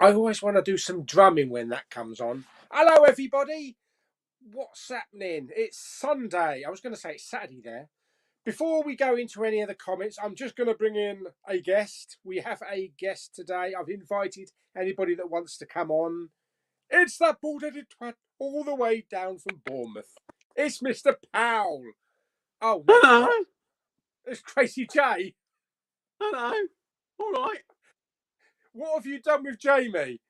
I always want to do some drumming when that comes on. Hello, everybody. What's happening? It's Sunday. I was going to say it's Saturday there. Before we go into any of the comments, I'm just going to bring in a guest. We have a guest today. I've invited anybody that wants to come on. It's that bald-headed twat all the way down from Bournemouth. It's Mr. Powell. Oh, no, it's not. It's Tracy J. Hello. All right. What have you done with Jamie?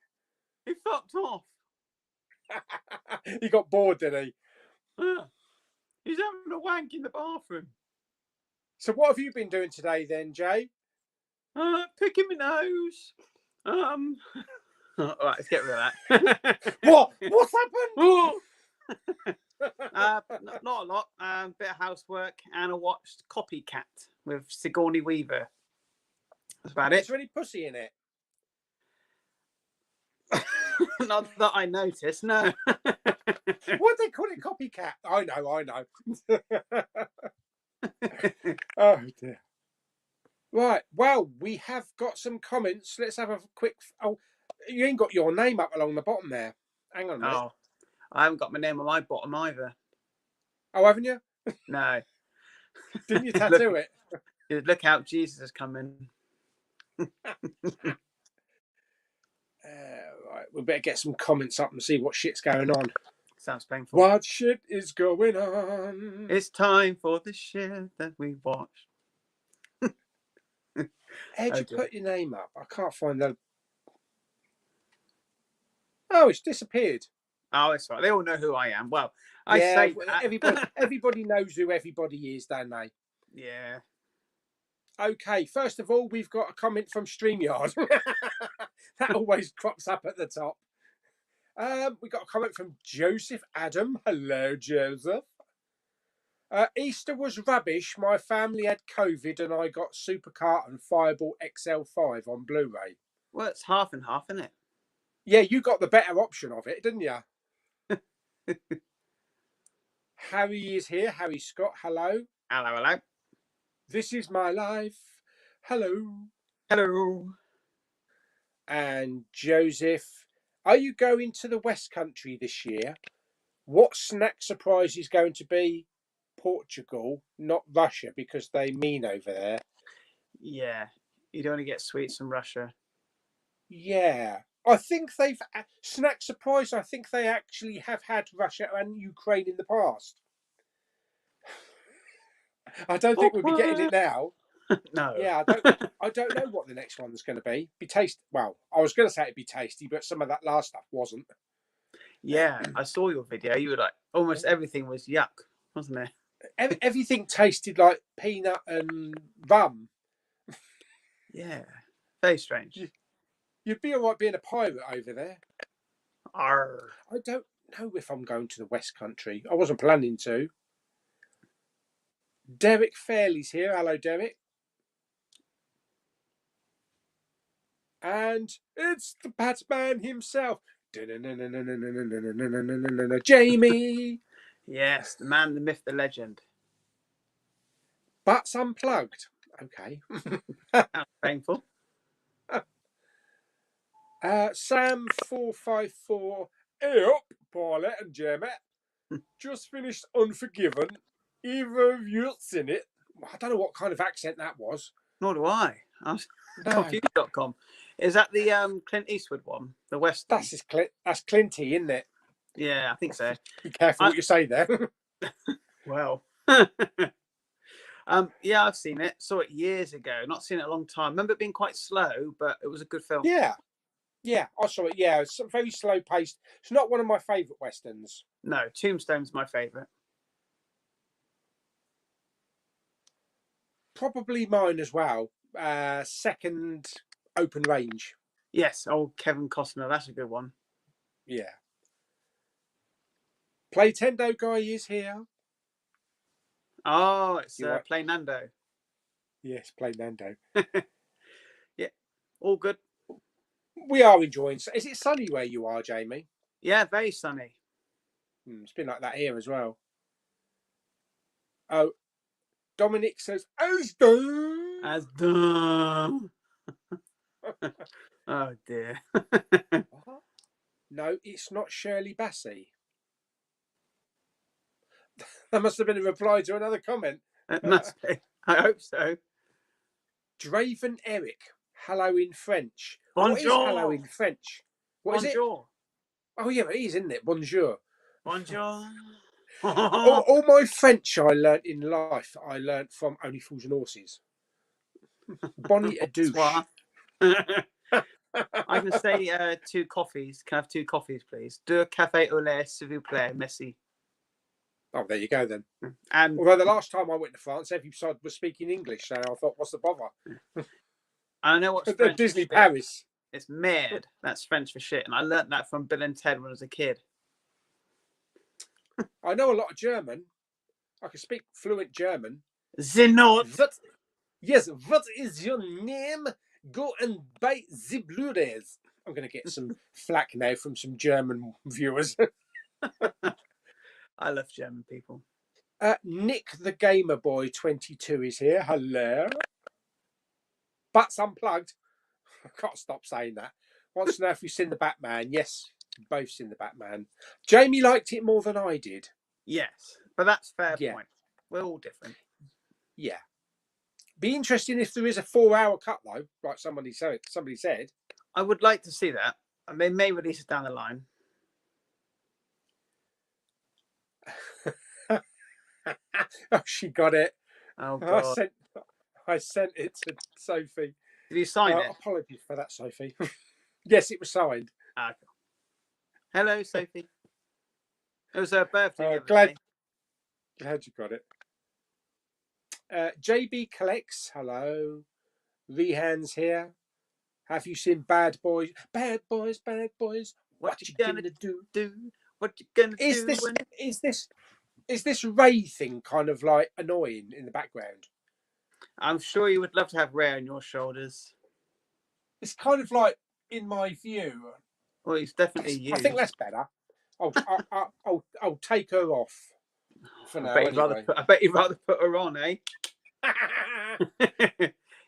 He fucked off. He got bored, did he? He's having a wank in the bathroom. So what have you been doing today then, Jay? Picking my nose. All right, let's get rid of that. What? What's happened? Not a lot. Bit of housework, and I watched Copycat with Sigourney Weaver. That's about it. Is there any pussy in it? Not that I noticed, no. What do they call it? Copycat? I know. Oh dear. Right. Well, we have got some comments. Let's have a quick. Oh, you ain't got your name up along the bottom there. Hang on a minute. Oh, I haven't got my name on my bottom either. Oh, haven't you? No. Didn't you tattoo it? Look out, Jesus is coming. Right, we better get some comments up and see what shit's going on. Sounds painful. What shit is going on? It's time for the shit that we watched. How'd you put your name up? I can't find the. Oh, it's disappeared. Oh, it's right. They all know who I am. Well, I yeah, say that. everybody knows who everybody is, don't they? Yeah. Okay, first of all, we've got a comment from StreamYard. That always crops up at the top. We got a comment from Joseph Adam. Hello, Joseph. Easter was rubbish. My family had COVID and I got Supercart and Fireball XL5 on Blu-ray. Well, it's half and half, isn't it? Yeah, you got the better option of it, didn't you? Harry is here. Harry Scott, hello. Hello. This is my life. Hello. Hello. And Joseph, are you going to the West Country this year? What snack surprise is going to be? Portugal, not Russia, because they mean over there. Yeah, you don't want to get sweets from Russia. Yeah. I think they've... Snack surprise, I think they actually have had Russia and Ukraine in the past. I don't think we'll be getting it now. No. Yeah, I don't know what the next one's going to be. Well, I was going to say it'd be tasty, but some of that last stuff wasn't. Yeah, I saw your video. You were like, almost everything was yuck, wasn't it? Everything tasted like peanut and rum. Yeah, very strange. You'd be all right being a pirate over there. Arr. I don't know if I'm going to the West Country. I wasn't planning to. Derek Fairley's here. Hello, Derek. And it's the Batman himself. Jamie. Yes, the man, the myth, the legend. Butts unplugged. Okay. That's painful. Sam454. Hey up, Pauly and Kermit. Just finished Unforgiven. Either of you seen it? I don't know what kind of accent that was. Nor do I. I'm confused.com. Is that the Clint Eastwood one? The West? That's Clinty, isn't it? Yeah, I think so. Be careful what you say there. Well. Yeah, I've seen it. Saw it years ago. Not seen it a long time. Remember it being quite slow, but it was a good film. Yeah, I saw it. Yeah, it's very slow paced. It's not one of my favourite westerns. No, Tombstone's my favourite. Probably mine as well. Second, Open Range. Yes, old Kevin Costner. That's a good one. Yeah. Playtendo guy is here. Oh, it's Play Nando. Yes, Play Nando. Yeah, all good. We are enjoying. Is it sunny where you are, Jamie? Yeah, very sunny. It's been like that here as well. Oh, Dominic says, as done. Oh dear. What? No, it's not Shirley Bassey. That must have been a reply to another comment. It must be. I hope so. Draven Eric, hello in French. Bonjour. What is hello in French? What is it? Bonjour. Oh yeah, it is, isn't it? Bonjour. Bonjour. all my French I learnt in life, I learnt from Only Fools and Horses. Bonnie a douche. I can say 2 coffees. Can I have 2 coffees, please? 2 café au lait, s'il vous plaît, merci. Oh, there you go then. And although the last time I went to France, every side was speaking English, so I thought, what's the bother? I know what's French Disney for shit. Paris. It's mad. That's French for shit, and I learnt that from Bill and Ted when I was a kid. I know a lot of German. I can speak fluent German. Zenot. Yes, what is your name? Go and buy the Blu-rays. I'm going to get some flack now from some German viewers. I love German people. Nick the Gamer Boy 22 is here. Hello. Butts unplugged. I can't stop saying that. Wants to know if you've seen the Batman. Yes, both seen the Batman. Jamie liked it more than I did. Yes, but that's fair Yeah. point. We're all different. Yeah. Be interesting if there is a 4-hour cut though, like somebody said. I would like to see that. And they may release it down the line. Oh, she got it. Oh God. I sent it to Sophie. Did you sign it? Apologies for that, Sophie. Yes, it was signed. Okay. Hello, Sophie. It was her birthday. Glad you got it. JB Collects, hello. Rehan's here. Have you seen Bad Boys? Bad Boys, Bad Boys. What you gonna do? What you gonna is do? Is this Ray thing kind of like annoying in the background? I'm sure you would love to have Ray on your shoulders. It's kind of like in my view. Well, it's definitely you. I think that's better. I'll take her off for now. I bet you'd rather put her on, eh?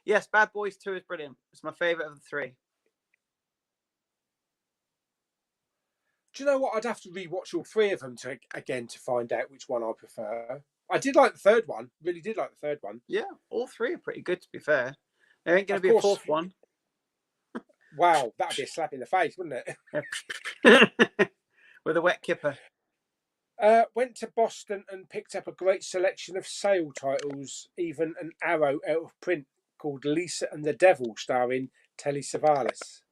Yes, Bad Boys 2 is brilliant. It's my favourite of the 3. Do you know what? I'd have to rewatch all 3 of them to find out which one I prefer. I did like the 3rd one. Really did like the 3rd one. Yeah, all 3 are pretty good, to be fair. There ain't going to be a 4th one. Wow, that'd be a slap in the face, wouldn't it? With a wet kipper. Went to Boston and picked up a great selection of sale titles, even an Arrow out of print called Lisa and the Devil, starring Telly Savalas.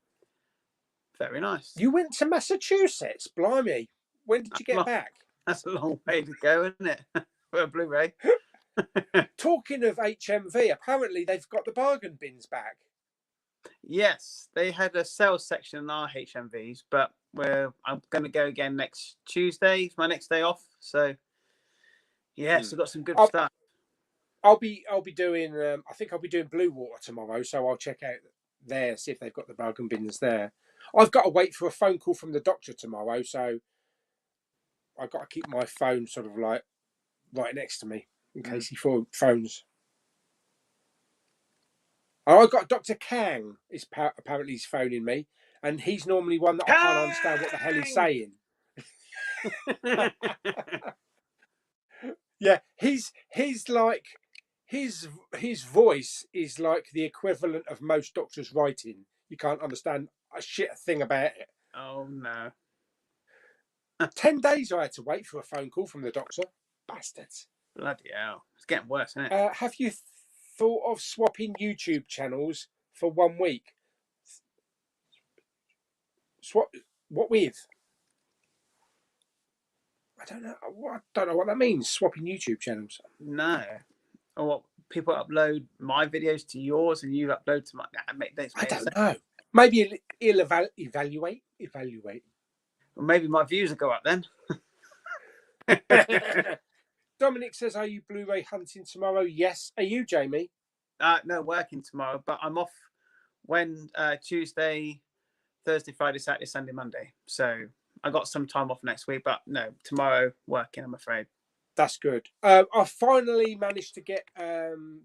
Very nice. You went to Massachusetts? Blimey. When did you get back? That's a long way to go, isn't it? For a Blu-ray. Talking of HMV, apparently they've got the bargain bins back. Yes, they had a sales section in our HMVs, but I'm going to go again next Tuesday. It's my next day off. So, yes, we've got some good stuff. I'll be doing. I think I'll be doing Blue Water tomorrow, so I'll check out there, see if they've got the bargain bins there. I've got to wait for a phone call from the doctor tomorrow, so I've got to keep my phone sort of like right next to me in case he phones. Oh, I got Dr. Kang. Apparently he's phoning me, and he's normally one that I can't understand what the hell he's saying. Yeah, he's like his voice is like the equivalent of most doctors' writing. You can't understand a shit thing about it. Oh no! 10 days I had to wait for a phone call from the doctor. Bastards! Bloody hell! It's getting worse, isn't it? Have you thought of swapping YouTube channels for 1 week? Swap what with? I don't know. I don't know what that means. Swapping YouTube channels. No. Or what? People upload my videos to yours, and you upload to my. I don't know. Maybe he'll evaluate. Well, maybe my views will go up then. Dominic says, "Are you Blu-ray hunting tomorrow?" Yes. Are you, Jamie? No, working tomorrow, but I'm off Tuesday, Thursday, Friday, Saturday, Sunday, Monday. So I got some time off next week, but no, tomorrow working, I'm afraid. That's good. I finally managed to get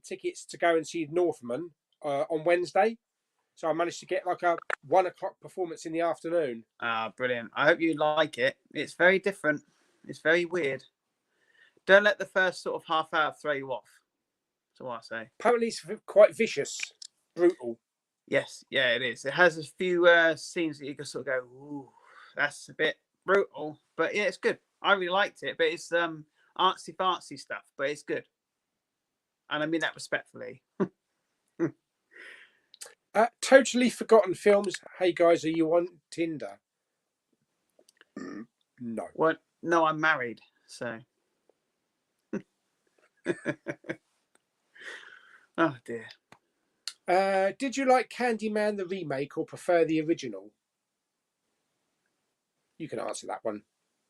tickets to go and see Northman on Wednesday. So I managed to get like a 1 o'clock performance in the afternoon. Ah, brilliant. I hope you like it. It's very different. It's very weird. Don't let the first sort of half hour throw you off. That's what I say. Apparently, it's quite vicious, brutal. Yes, yeah, it is. It has a few scenes that you can sort of go, ooh, that's a bit brutal. But yeah, it's good. I really liked it. But it's artsy fartsy stuff, but it's good. And I mean that respectfully. Totally forgotten films. Hey guys, are you on Tinder? No. Well, no, I'm married, so. Oh dear. Did you like Candyman the remake or prefer the original? You can answer that one.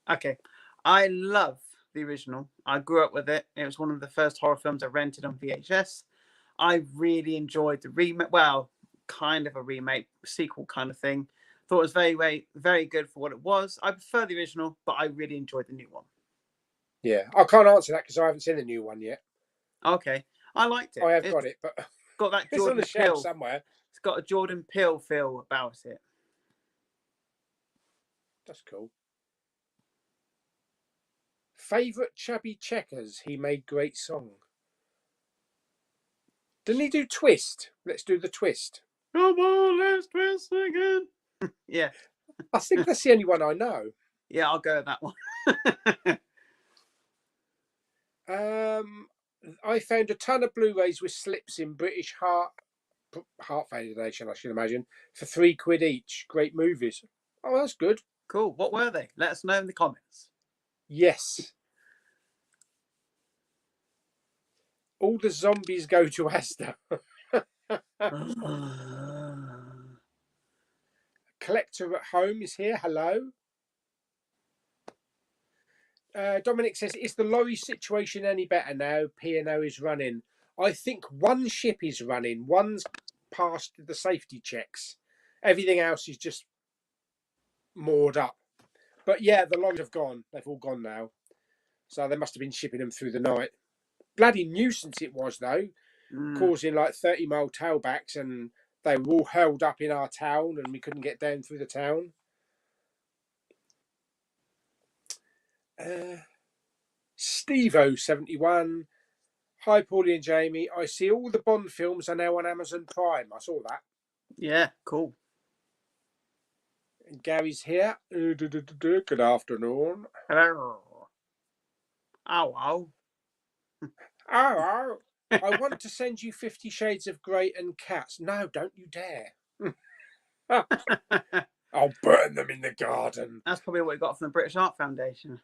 Okay. I love the original. I grew up with it. It was one of the first horror films I rented on VHS. I really enjoyed the remake. Well, kind of a remake, sequel kind of thing. Thought it was very, very, very good for what it was. I prefer the original, but I really enjoyed the new one. Yeah, I can't answer that because I haven't seen the new one yet. Okay. I liked it. I have got it, but got that it's on Jordan the shelf Peele somewhere. It's got a Jordan Peele feel about it. That's cool. Favorite Chubby Checkers? He made great song. Didn't he do Twist? Let's do the Twist. Come on, let's twist again. Yeah. I think that's the only one I know. Yeah, I'll go with that one. I found a ton of Blu-rays with slips in British heart foundation, I should imagine, for £3 each. Great movies. Oh, that's good. Cool. What were they? Let us know in the comments. Yes. All the zombies go to Asda. Collector at home is here. Hello. Dominic says, is the lorry situation any better now? P&O is running. I think one ship is running. One's passed the safety checks. Everything else is just moored up. But yeah, the lorries have gone. They've all gone now. So they must have been shipping them through the night. Bloody nuisance it was, though, causing like 30-mile tailbacks, and they were all held up in our town and we couldn't get down through the town. Steve-O71. Hi, Pauly and Jamie. I see all the Bond films are now on Amazon Prime. I saw that. Yeah, cool. And Gary's here. Good afternoon. Hello. Ow, ow. Oh, I want to send you 50 Shades of Grey and Cats. No, don't you dare. I'll burn them in the garden. That's probably what we got from the British Art Foundation.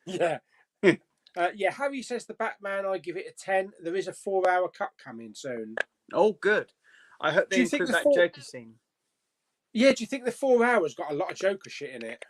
Yeah. Yeah, Harry says the Batman, I give it a 10. There is a 4-hour cut coming soon. Oh, good. I hope they include that Joker scene. Yeah, do you think the 4 hours got a lot of Joker shit in it?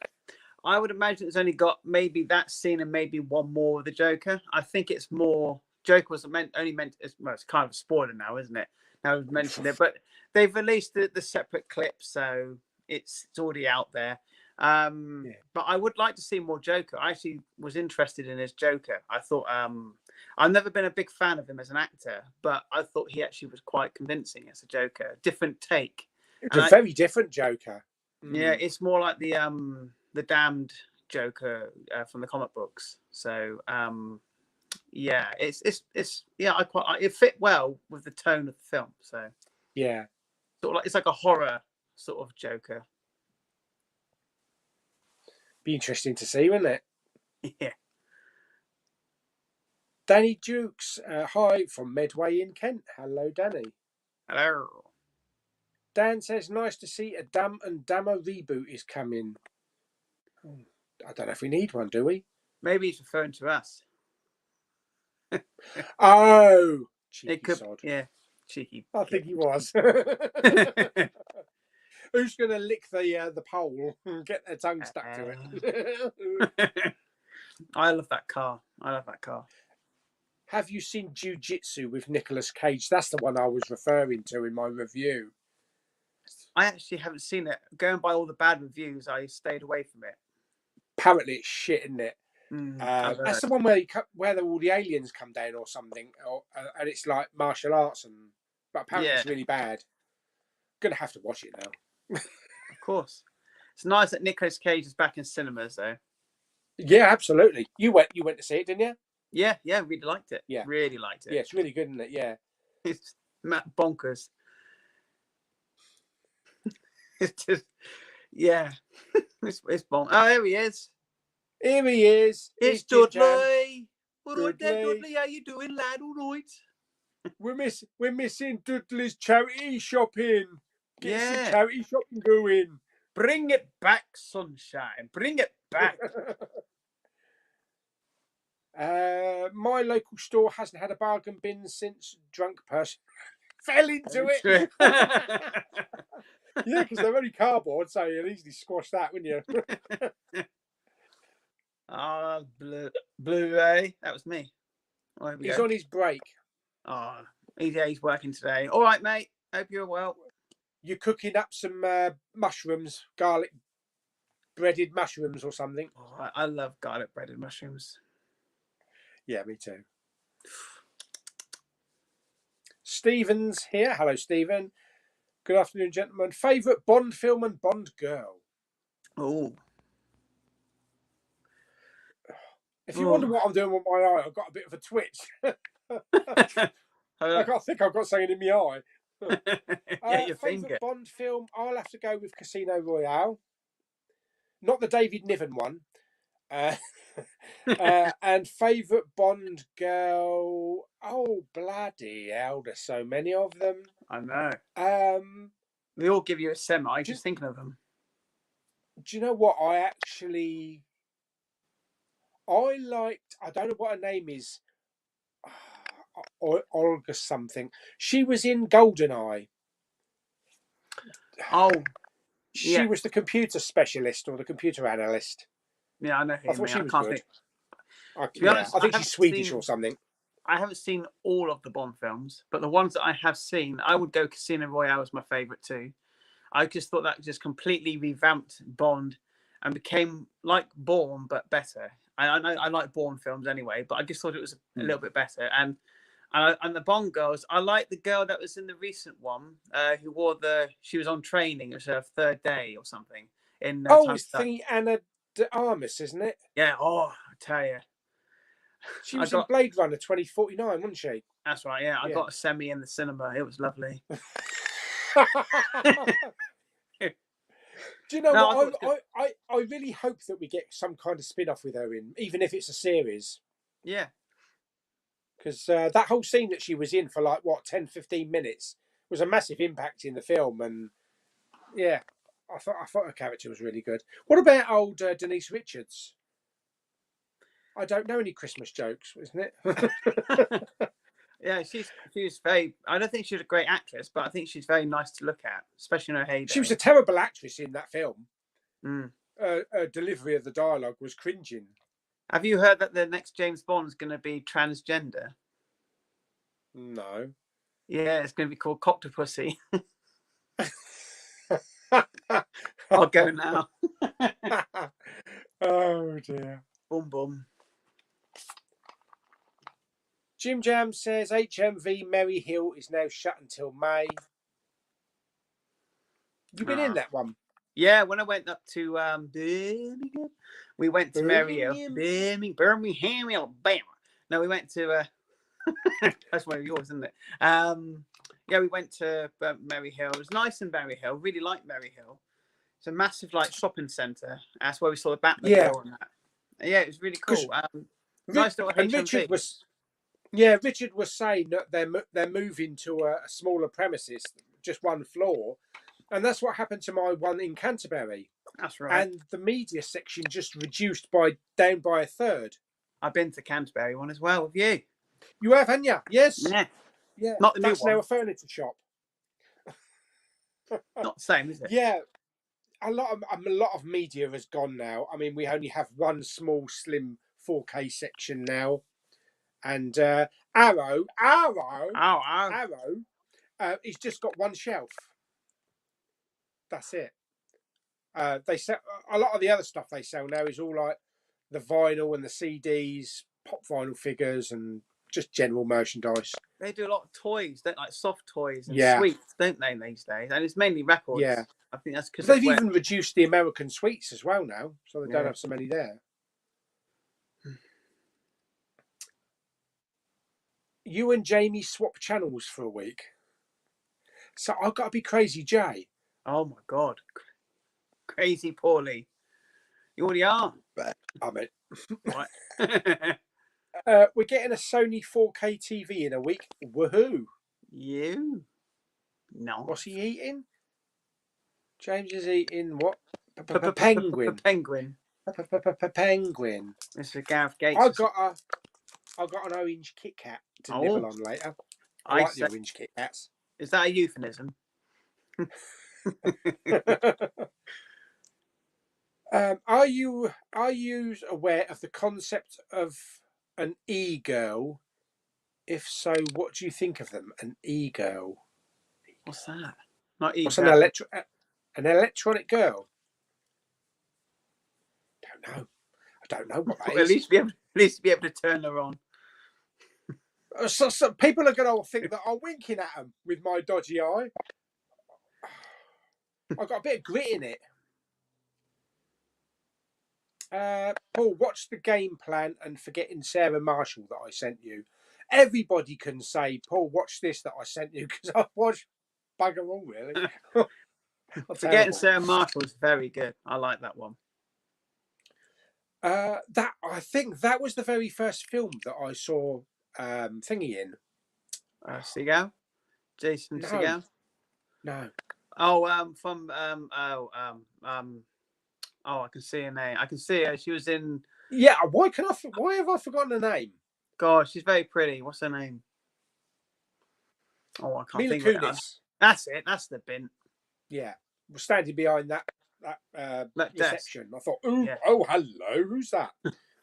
I would imagine it's only got maybe that scene and maybe one more with the Joker. I think it's more. Joker was only meant. Well, it's kind of a spoiler now, isn't it? Now we've mentioned it, but they've released the separate clips, so it's already out there. Yeah. But I would like to see more Joker. I actually was interested in his Joker. I thought I've never been a big fan of him as an actor, but I thought he actually was quite convincing as a Joker. Different take. It's a very different Joker. Yeah, it's more like the Damned Joker from the comic books. So yeah, it's yeah, it fit well with the tone of the film. So yeah, sort of like it's like a horror sort of Joker. Be interesting to see, wouldn't it? Yeah. Danny Dukes, hi from Medway in Kent. Hello, Danny. Hello. Dan says, nice to see a Dumb and Dumber reboot is coming. I don't know if we need one, do we? Maybe he's referring to us. Oh, cheeky sod. Yeah, cheeky. I think he was. Who's going to lick the pole and get their tongue stuck to it? I love that car. Have you seen Jiu-Jitsu with Nicolas Cage? That's the one I was referring to in my review. I actually haven't seen it. Going by all the bad reviews, I stayed away from it. Apparently it's shit, isn't it? That's the one where all the aliens come down or something, and it's like martial arts and but apparently Yeah. it's really bad. Gonna have to watch it now. Of course. It's nice that Nicolas Cage is back in cinemas, though. Yeah, absolutely. You went to see it, didn't you? Yeah, really liked it. Yeah. Really liked it. Yeah, it's really good, isn't it? Yeah. It's bonkers. It's just, yeah. it's bonkers. Oh, there he is. Here he is. It's Jim Jam. Dudley. All right there, Dudley. Dudley. How you doing, lad? All right. We're missing Dudley's charity shopping. Get some charity shopping going. Bring it back, sunshine. Bring it back. My local store hasn't had a bargain bin since drunk person fell into it. Yeah, because they're only cardboard, so you'll easily squash that, wouldn't you? Bluray. That was me. Oh, he's on his break. Oh, he's working today. All right, mate. Hope you're well. You're cooking up some mushrooms, garlic breaded mushrooms or something. Oh, I love garlic breaded mushrooms. Yeah, me too. Stephen's here. Hello, Stephen. Good afternoon, gentlemen. Favourite Bond film and Bond girl? Oh. If you wonder what I'm doing with my eye, I've got a bit of a twitch. I think I've got something in my eye. Yeah, your favourite finger. Bond film? I'll have to go with Casino Royale. Not the David Niven one. And favourite Bond girl? Oh, bloody hell, there's so many of them. I know. They all give you a semi, just thinking of them. Do you know what? I liked, I don't know what her name is, Olga something. She was in GoldenEye. Oh. She was the computer specialist or the computer analyst. Yeah, I know who I thought she was good. Honest, I think she's Swedish or something. I haven't seen all of the Bond films, but the ones that I have seen, I would go Casino Royale as my favourite too. I just thought that just completely revamped Bond and became like Bourne, but better. I know I like Bourne films anyway, but I just thought it was a little bit better. And the Bond girls, I like the girl that was in the recent one, who wore she was on training. It was her third day or something. It's thingy Anna de Armas, isn't it? Yeah. Oh, I tell you. She was in Blade Runner 2049, wasn't she? That's right, yeah. I got a semi in the cinema. It was lovely. Do you know what? I really hope that we get some kind of spin-off with her in, even if it's a series. Yeah. Because that whole scene that she was in for 10, 15 minutes was a massive impact in the film. And yeah, I thought her character was really good. What about old Denise Richards? I don't know any Christmas jokes, isn't it? Yeah, she's very. I don't think she's a great actress, but I think she's very nice to look at, especially in her heyday. She was a terrible actress in that film. Mm. Her delivery of the dialogue was cringing. Have you heard that the next James Bond is going to be transgender? No. Yeah, it's going to be called Coctopussy. I'll go now. Oh dear. Boom boom. Jim Jam says HMV Merry Hill is now shut until May. You been in that one? Yeah, when I went up to Birmingham, we went to Merry Hill. Birmingham, Alabama. No, we went to that's one of yours, isn't it? Yeah, we went to Merry Hill. It was nice in Merry Hill. Really liked Merry Hill. It's a massive shopping centre. That's where we saw the Batmobile and that. Yeah, it was really cool. Nice little HMV. Richard was saying that they're moving to a smaller premises, just one floor, and that's what happened to my one in Canterbury. That's right. And the media section just reduced down by a third. I've been to Canterbury one as well with you. You have, haven't you? Yes. Yeah. Not the new one. That's now a furniture shop. Not the same, is it? Yeah. A lot of media has gone now. I mean, we only have one small, slim 4K section now. And Arrow, he's just got one shelf. That's it. They sell a lot of the other stuff they sell now is all like the vinyl and the CDs, pop vinyl figures, and just general merchandise. they do a lot of toys, don't like soft toys and Yeah. sweets, don't they, these days? And it's mainly records. Yeah. I think that's because They've even reduced the American sweets as well now, so they don't have so many there. You and Jamie swap channels for a week. So I've got to be Crazy Jay. Oh my God. Crazy Pauly. You already are. I mean, Right. we're getting a Sony 4K TV in a week. Woohoo! You? No. What's he eating? James is eating what? Penguin. Penguin. Penguin. Mr. Gareth Gates. I got an orange Kit Kat to nibble on later. I like the orange Kit Kats. Is that a euphemism? Are you aware of the concept of an e-girl? If so, what do you think of them? An e-girl. What's that? Not e-girl. What's an electronic girl? I don't know what that is. At least be able to turn her on. So people are going to think that I'm winking at them with my dodgy eye. I've got a bit of grit in it. Paul, watch the game plan and forgetting Sarah Marshall that I sent you. Everybody can say, Paul, watch this that I sent you, because I've watched bugger all, really. Forgetting Sarah Marshall is very good. I like that one. I think that was the very first film that I saw thingy in. Seagal? Jason Seagal? No. Oh, I can see her name. I can see her. She was in. Yeah. Why have I forgotten her name? God, she's very pretty. What's her name? Oh, I can't think of it. That's it. That's the bin. Yeah, we're standing behind that reception. I thought, oh, hello, who's that?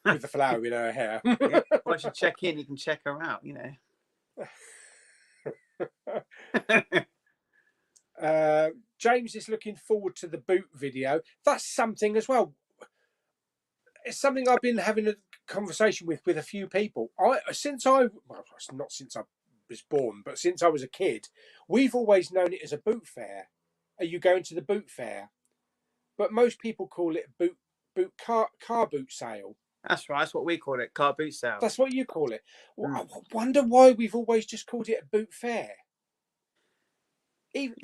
With the flower in her hair. Yeah. Once you check in, you can check her out. James is looking forward to the boot video. That's something as well. It's something I've been having a conversation with a few people. Since I was born, but since I was a kid, we've always known it as a boot fair. Are you going to the boot fair? But most people call it car boot sale. That's right. That's what we call it, car boot sale. That's what you call it. I wonder why we've always just called it a boot fair.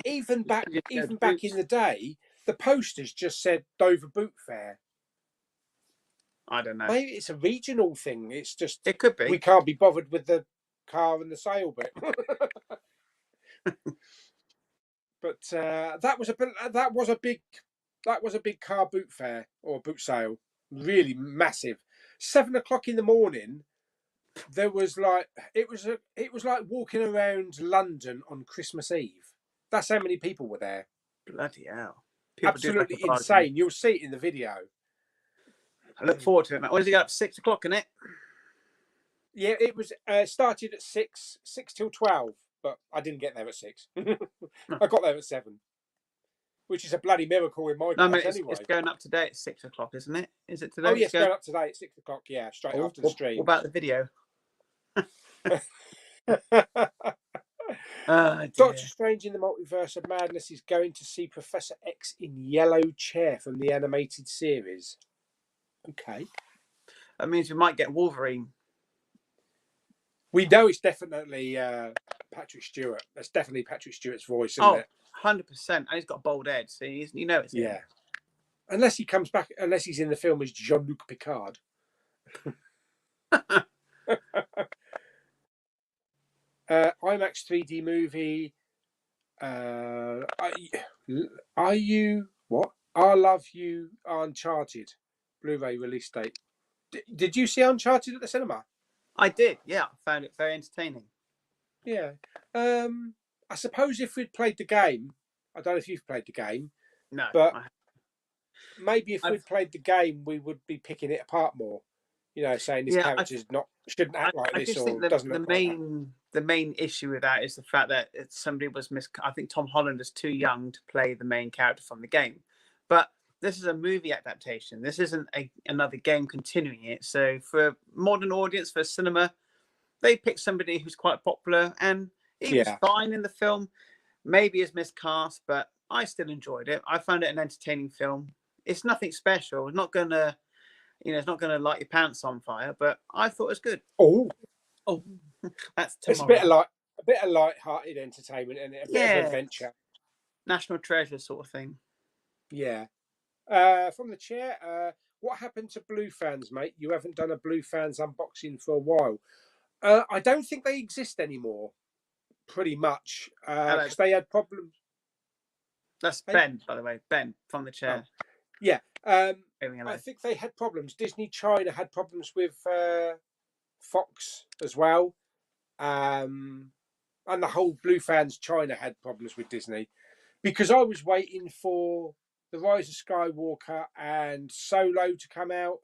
Even back in the day, the posters just said Dover Boot Fair. I don't know. Maybe it's a regional thing. It's just it could be. We can't be bothered with the car and the sale bit. But that was a big car boot fair or boot sale. Really massive. 7 o'clock in the morning. There was it was like walking around London on Christmas Eve. That's how many people were there. Bloody hell! Absolutely insane. You'll see it in the video. I look forward to it. When does it go up? 6 o'clock, isn't it? Yeah, it was started at 6 till 12, but I didn't get there at 6. I got there at 7, which is a bloody miracle in my case anyway. It's going up today at 6 o'clock, isn't it? Is it today? Oh yes, going up today at 6 o'clock. Yeah, straight after the stream. What about the video? Doctor Strange in the Multiverse of Madness is going to see Professor X in yellow chair from the animated series. Okay. That means we might get Wolverine. We know it's definitely Patrick Stewart. That's definitely Patrick Stewart's voice, isn't it? 100%. And he's got a bald head, so it's him. Yeah. Unless he comes back, unless he's in the film as Jean-Luc Picard. IMAX 3D movie. Are you what? I Love You Uncharted Blu-ray release date. Did you see Uncharted at the cinema? I did. Yeah, I found it very entertaining. Yeah. I suppose if we'd played the game, I don't know if you've played the game. No. But maybe if we'd played the game, we would be picking it apart more. Saying this character's shouldn't act like this or doesn't look like that. The main issue with that is the fact that somebody was I think Tom Holland is too young to play the main character from the game. But this is a movie adaptation. This isn't another game continuing it. So for a modern audience, for cinema, they picked somebody who's quite popular, and he was fine in the film. Maybe it's miscast, but I still enjoyed it. I found it an entertaining film. It's nothing special. It's not gonna, it's not gonna light your pants on fire. But I thought it was good. Oh, that's tomorrow. It's a bit of light-hearted entertainment and a bit of adventure. National Treasure sort of thing. Yeah. From the chair, what happened to Blue Fans, mate? You haven't done a Blue Fans unboxing for a while. I don't think they exist anymore. Pretty much, because they had problems. That's Ben, by the way. Ben from the chair. Oh. Yeah. I think they had problems. Disney China had problems with Fox as well. And the whole Blue Fans China had problems with Disney, because I was waiting for The Rise of Skywalker and Solo to come out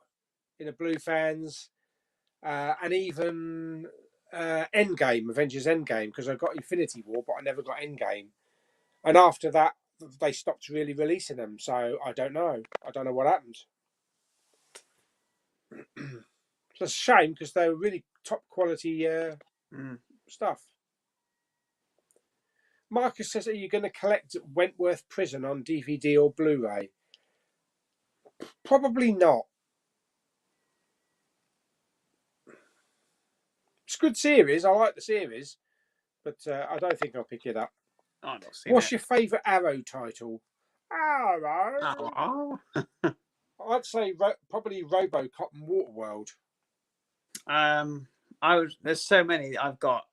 in a Blue Fans, and even Endgame, Avengers Endgame, because I got Infinity War, but I never got Endgame. And after that, they stopped really releasing them. So I don't know. I don't know what happened. It's a shame, because they were really top quality stuff. Marcus says, are you going to collect Wentworth Prison on DVD or Blu-ray? Probably not. It's a good series. I like the series, but I don't think I'll pick it up. What's your favourite Arrow title? Arrow. I'd say probably RoboCop and Waterworld. There's so many I've got.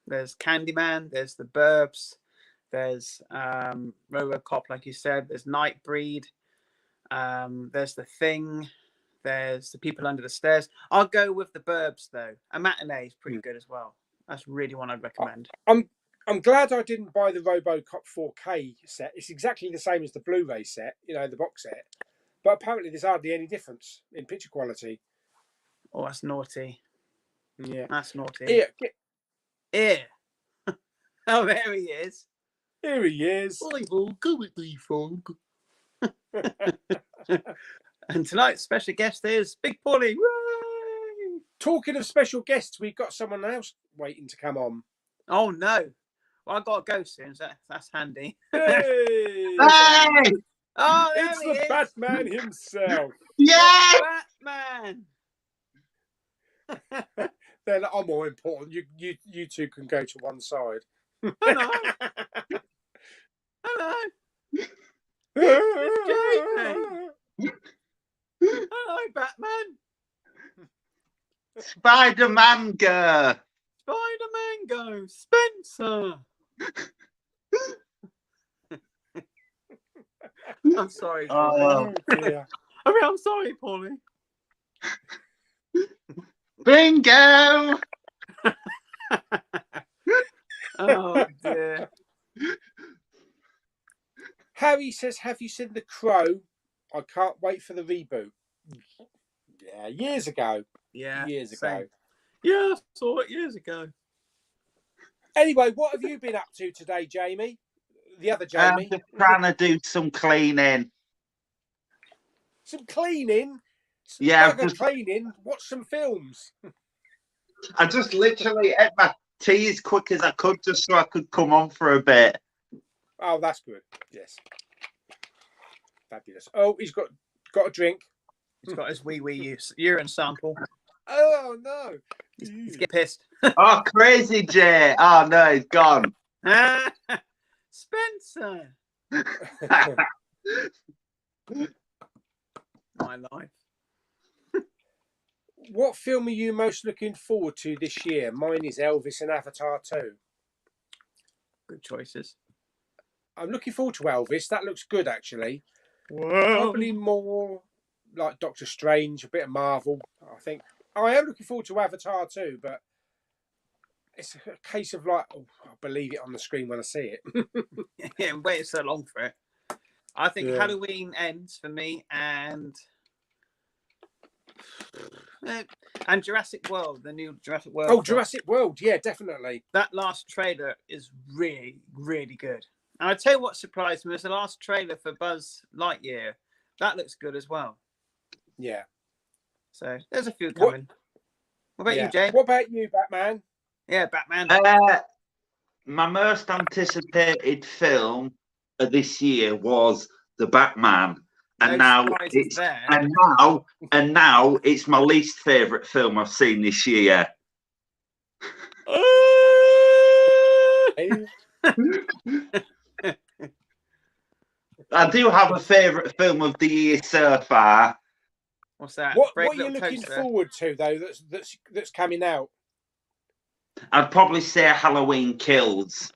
There's Candyman, there's The Burbs, there's RoboCop, like you said, there's Nightbreed, there's The Thing, there's The People Under the Stairs. I'll go with The Burbs though. A Matinee is pretty good as well. That's really one I'd recommend. I'm glad I didn't buy the RoboCop 4K set. It's exactly the same as the Blu-ray set, the box set. But apparently there's hardly any difference in picture quality. Oh, that's naughty. Yeah. That's naughty. Yeah. Oh, there he is. Here he is. I will go with the frog. And tonight's special guest is Big Pauly. Woo! Talking of special guests, we've got someone else waiting to come on. Oh, no. Well, I've got to go soon, so that's handy. Hey! Hey! Oh, it's the Batman himself. Yeah! Batman! Then I'm more important. You two can go to one side. Hello. Hello. It's Hello, Batman. Spider-Man go. Spider-Man go. Spencer. I'm sorry. Oh, dear. I'm sorry, Pauly. Bingo! Oh dear. Harry says, have you seen The Crow? I can't wait for the reboot. Yeah, years ago. Yeah. Years same. ago. Yeah, I saw it years ago. Anyway, what have you been up to today, Jamie? The other Jamie? I'm just trying to do some cleaning. Some cleaning? Yeah, cleaning. Watch some films. I just literally ate my tea as quick as I could just so I could come on for a bit. Oh, that's good. Yes. Fabulous. Oh, he's got a drink. He's got his wee urine sample. Oh, no. He's getting pissed. Oh, crazy Jay. Oh, no, he's gone. Spencer. My life. What film are you most looking forward to this year? Mine is Elvis and Avatar 2. Good choices. I'm looking forward to Elvis. That looks good, actually. Whoa. Probably more like Doctor Strange, a bit of Marvel, I think. I am looking forward to Avatar 2, but it's a case of like, I'll believe it on the screen when I see it. Yeah, and waited so long for it. I think Halloween ends for me, and Jurassic World, the new Jurassic World. Oh, Jurassic World, yeah, definitely. That last trailer is really, really good. And I tell you what surprised me was the last trailer for Buzz Lightyear. That looks good as well. Yeah. So there's a few coming. What about Yeah. you, Jay? What about you, Batman? Yeah, Batman. My most anticipated film of this year was The Batman, and No now surprises it's there. and now it's my least favourite film I've seen this year. I do have a favourite film of the year so far. What's that? What Brave are you Little looking Toaster. forward to though? That's coming out. I'd probably say Halloween Kills.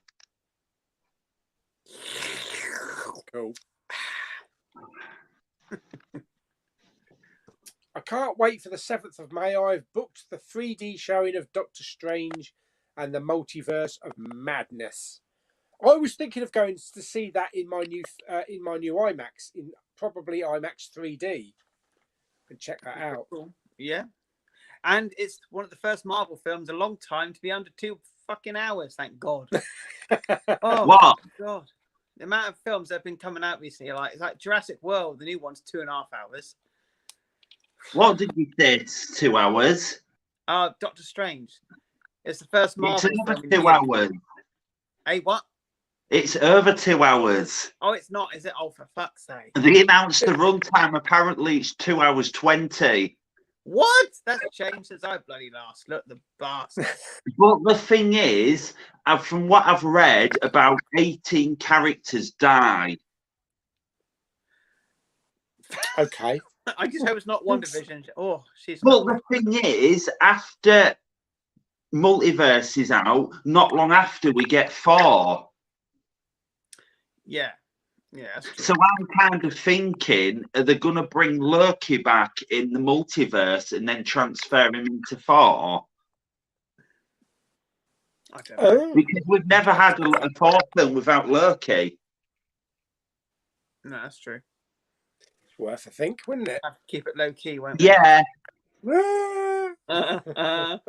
Cool. I can't wait for the 7th of May. I've booked the 3D showing of Doctor Strange and the Multiverse of Madness. I was thinking of going to see that in my new IMAX, in probably IMAX 3D, and check that out. Yeah. And it's one of the first Marvel films in a long time to be under 2 fucking hours, thank God. Oh, What? God. The amount of films that have been coming out recently, like it's like Jurassic World, the new one's 2.5 hours. What did you say? It's 2 hours. Doctor Strange. It's the first Marvel It's over film. 2 hours. Hey, what? It's over 2 hours. Oh, it's not, is it? Oh, for fuck's sake. They announced the runtime. Apparently, it's 2 hours 20. What? That's changed since I bloody last looked, the bastard. But the thing is, from what I've read, about 18 characters died. Okay. I just hope it's not WandaVision. Oh, she's. But the thing is, after Multiverse is out, not long after we get 4. Yeah. Yeah, that's true. So I'm kind of thinking, are they going to bring Loki back in the multiverse and then transfer him into 4? I don't know. Because we've never had a 4 film without Loki. No, that's true. It's worth a think, wouldn't it? Have to keep it low key, won't we? Yeah. Hang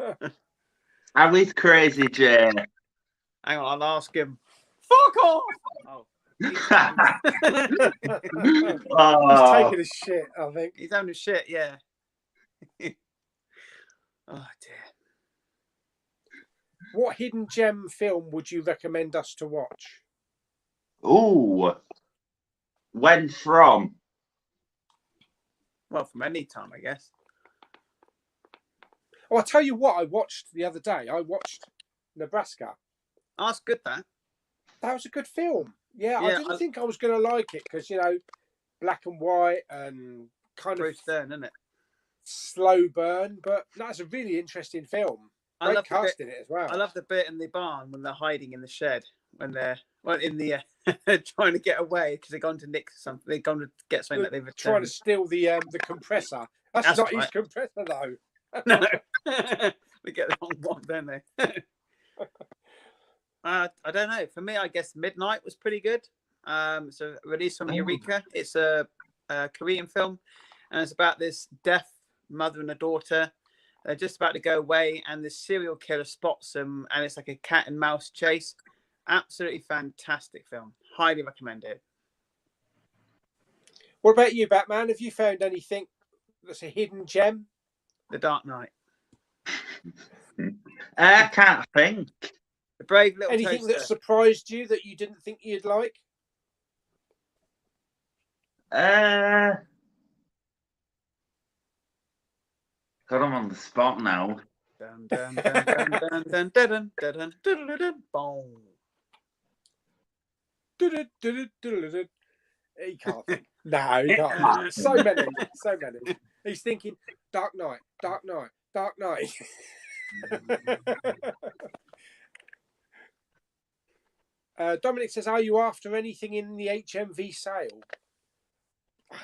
How is Crazy Jay? on, I'll ask him. Fuck off! Oh. He's taking a shit, I think. He's having a shit, yeah. Oh dear. What hidden gem film would you recommend us to watch? Ooh. When from? Well, from any time, I guess. Oh, I'll tell you what I watched the other day. I watched Nebraska. Oh, that's good, that. That was a good film. Yeah, I didn't think I was going to like it because, black and white and kind Bruce of Dern, isn't it? slow burn, but that's a really interesting film. Great cast in it as well. I love the bit in the barn when they're hiding in the shed, when they're in the trying to get away because they've gone to nick something. They've gone to get something that they've returned. Trying to steal the compressor. That's not his compressor though. No, they get the wrong one, don't they? I don't know. For me, I guess Midnight was pretty good. So released from Eureka. It's a Korean film, and it's about this deaf mother and a daughter. They're just about to go away, and this serial killer spots them, and it's like a cat and mouse chase. Absolutely fantastic film. Highly recommend it. What about you, Batman? Have you found anything that's a hidden gem? The Dark Knight. I can't think. The Brave Little Anything Toaster. that surprised you that you didn't think you'd like? God, I'm on the spot now. Dun, dun, dun, dun, dun, dun, dun, dun, dun, dun, dun, dun, boom. He can't think. No, he can't. So many. He's thinking Dark Knight, Dark Knight, Dark Knight. Dominic says, are you after anything in the HMV sale? I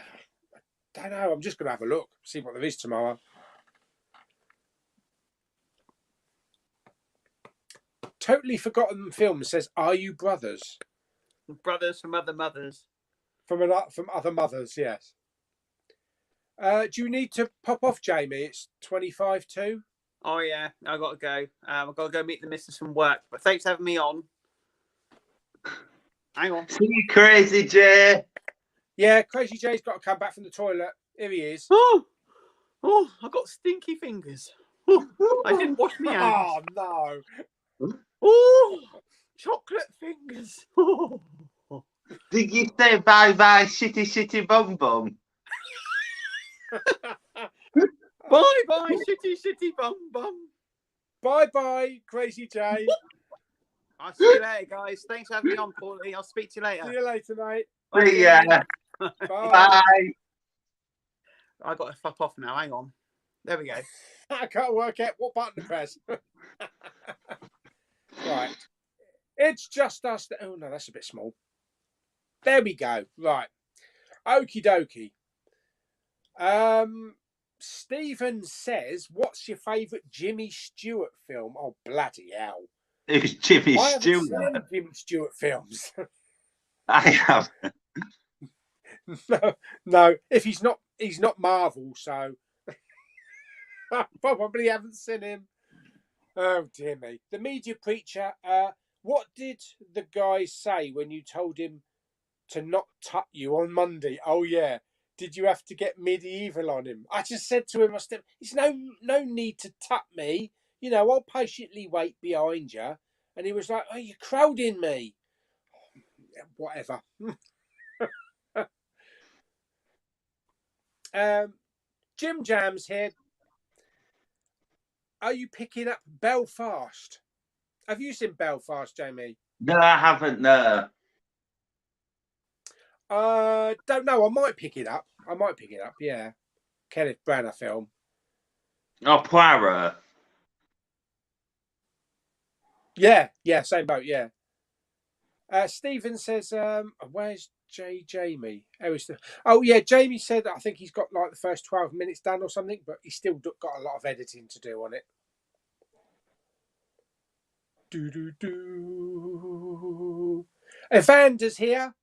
don't know. I'm just going to have a look, see what there is tomorrow. Totally Forgotten Film says, are you brothers? Brothers from other mothers. From other mothers, yes. Do you need to pop off, Jamie? It's 25 to. Oh yeah, I've got to go. I've got to go meet the missus from work. But thanks for having me on. Hang on. See you, Crazy Jay. Yeah, Crazy Jay's got to come back from the toilet. Here he is. Oh, I've got stinky fingers. I didn't wash my hands. Oh no! Oh, chocolate fingers. Did you say bye bye, shitty, shitty bum bum? Bye bye, shitty, shitty bum bum. Bye bye, Crazy Jay. I'll see you later, guys. Thanks for having me on, Pauly. I'll speak to you later. See you later, mate. See ya. Bye. Bye. I got to fuck off now. Hang on. There we go. I can't work out what button to press. Right. It's just us. Oh, no, that's a bit small. There we go. Right. Okie dokie. Stephen says, what's your favourite Jimmy Stewart film? Oh, bloody hell. It's Jimmy I haven't Stewart. seen any Jimmy Stewart films. I have. No, if he's not Marvel, so I probably haven't seen him. Oh dear me. The Media Preacher, what did the guy say when you told him to not tut you on Monday? Oh yeah. Did you have to get medieval on him? I just said to him, it's no need to tut me. You know, I'll patiently wait behind you. And he was like, oh, you're crowding me. Whatever. Jim Jam's here. Are you picking up Belfast? Have you seen Belfast, Jamie? No, I haven't. No. Don't know. I might pick it up. Yeah. Kenneth Branagh film. Oh, Poirot. Yeah. Same boat. Yeah. Stephen says, "Where's Jamie? Oh yeah, Jamie said I think he's got like the first 12 minutes done or something, but he's still got a lot of editing to do on it." Evander's here.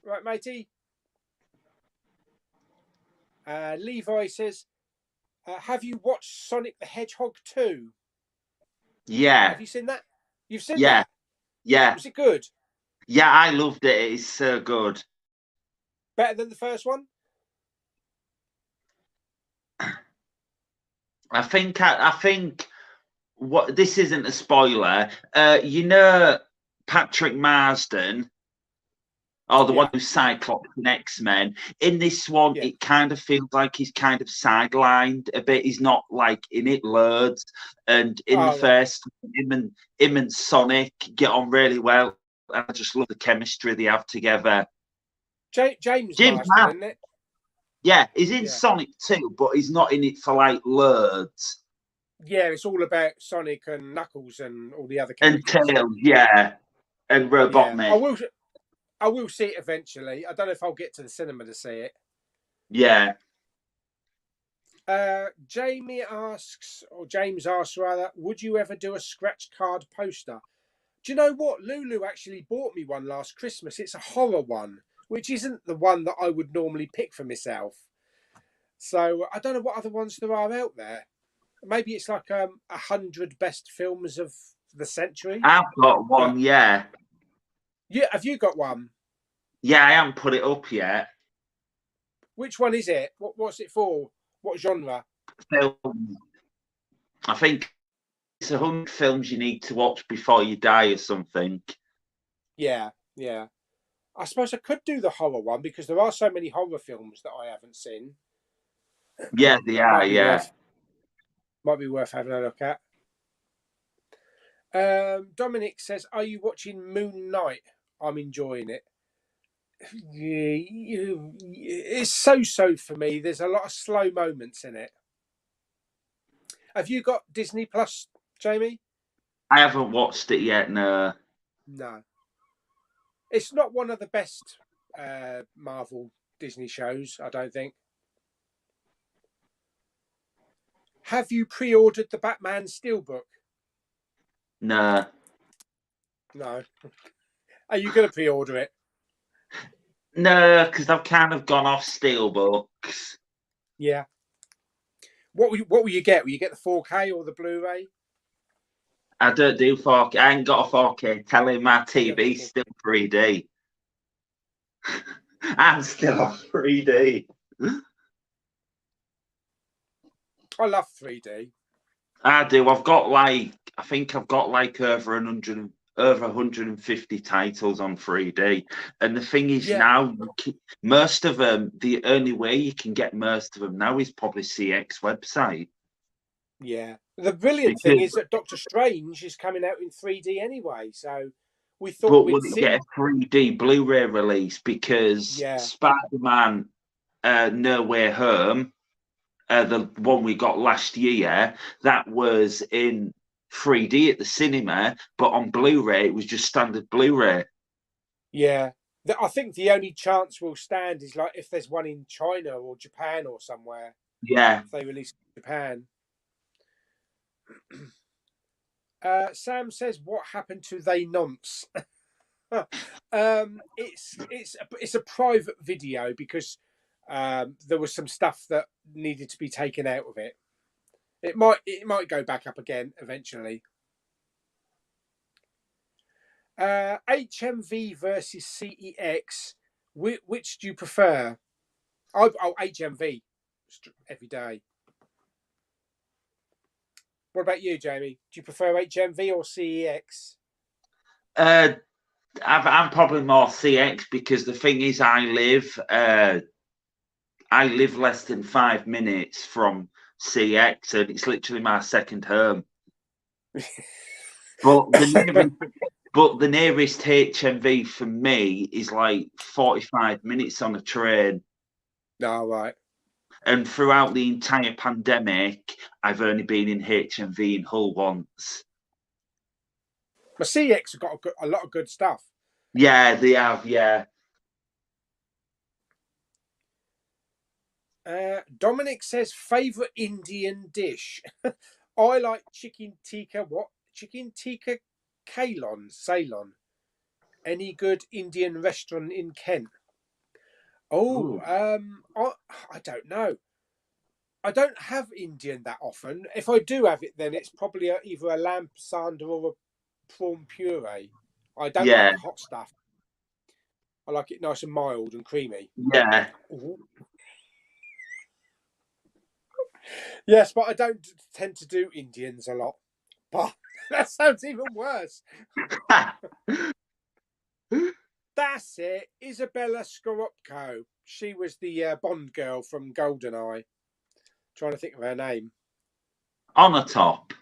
Right, matey. Levi says, have you watched Sonic the Hedgehog 2? Yeah. Have you seen that? You've seen that? Yeah. Was it good? Yeah, I loved it. It's so good. Better than the first one? I think what this isn't a spoiler. You know Patrick Marsden, or the one who's Cyclops in X-Men. In this one, it kind of feels like he's kind of sidelined a bit. He's not like in it loads. And in the first, him and Sonic get on really well. And I just love the chemistry they have together. James Marsden, isn't it? Yeah, he's in Sonic too, but he's not in it for like loads. Yeah, it's all about Sonic and Knuckles and all the other characters. And Tails, and Robotnik. I will see it eventually. I don't know if I'll get to the cinema to see it. Yeah. James asks, rather, would you ever do a scratch card poster? Do you know what? Lulu actually bought me one last Christmas. It's a horror one, which isn't the one that I would normally pick for myself. So I don't know what other ones there are out there. Maybe it's like 100 best films of the century. I've got one, yeah. Yeah, have you got one? Yeah, I haven't put it up yet. Which one is it? What's it for? What genre? Film. I think it's 100 films you need to watch before you die or something. Yeah. I suppose I could do the horror one because there are so many horror films that I haven't seen. Yeah, they are, Might be worth having a look at. Dominic says, are you watching Moon Knight? I'm enjoying it. It's so for me. There's a lot of slow moments in it. Have you got Disney Plus, Jamie? I haven't watched it yet, no. No. It's not one of the best Marvel Disney shows, I don't think. Have you pre-ordered the Batman Steelbook? No. No. Are you going to pre-order it? No, because I've kind of gone off Steelbooks. Yeah. What will you get? Will you get the 4K or the Blu-ray? I don't do 4K. I ain't got a 4K. Telling my TV's still 3D. I'm still on 3D. I love 3D. I do. I've got like, I think I've got like over 150 titles on 3D. And the thing is Yeah. now, most of them, the only way you can get most of them now is probably CX website. Yeah. The brilliant thing is that Doctor Strange is coming out in 3D anyway. So we thought But we'd will it get a 3D Blu-ray release? Because Yeah. Spider-Man No Way Home, the one we got last year, that was in 3D at the cinema, but on Blu-ray it was just standard Blu-ray. Yeah. I think the only chance we'll stand is like if there's one in China or Japan or somewhere. Yeah. If they release in Japan. Sam says, "What happened to they nonce?" It's a private video because there was some stuff that needed to be taken out of it. It might go back up again eventually. HMV versus CEX. Which do you prefer? Oh, HMV every day. What about you, Jamie? Do you prefer HMV or CEX? I'm probably more CX because the thing is, I live less than 5 minutes from CX, and it's literally my second home. But the nearest HMV for me is like 45 minutes on a train. No, right. And throughout the entire pandemic, I've only been in HMV in Hull once. My CX have got a lot of good stuff. Yeah, they have, yeah. Dominic says, favourite Indian dish? I like chicken tikka. What? Chicken tikka Ceylon. Any good Indian restaurant in Kent? Oh, I don't know. I don't have Indian that often. If I do have it, then it's probably either a lamb sanda or a prawn puree. I don't like the hot stuff. I like it nice and mild and creamy. Yeah. Ooh. Yes, but I don't tend to do Indians a lot. But that sounds even worse. That's it. Isabella Scorupco. She was the Bond girl from GoldenEye. Trying to think of her name. On the top.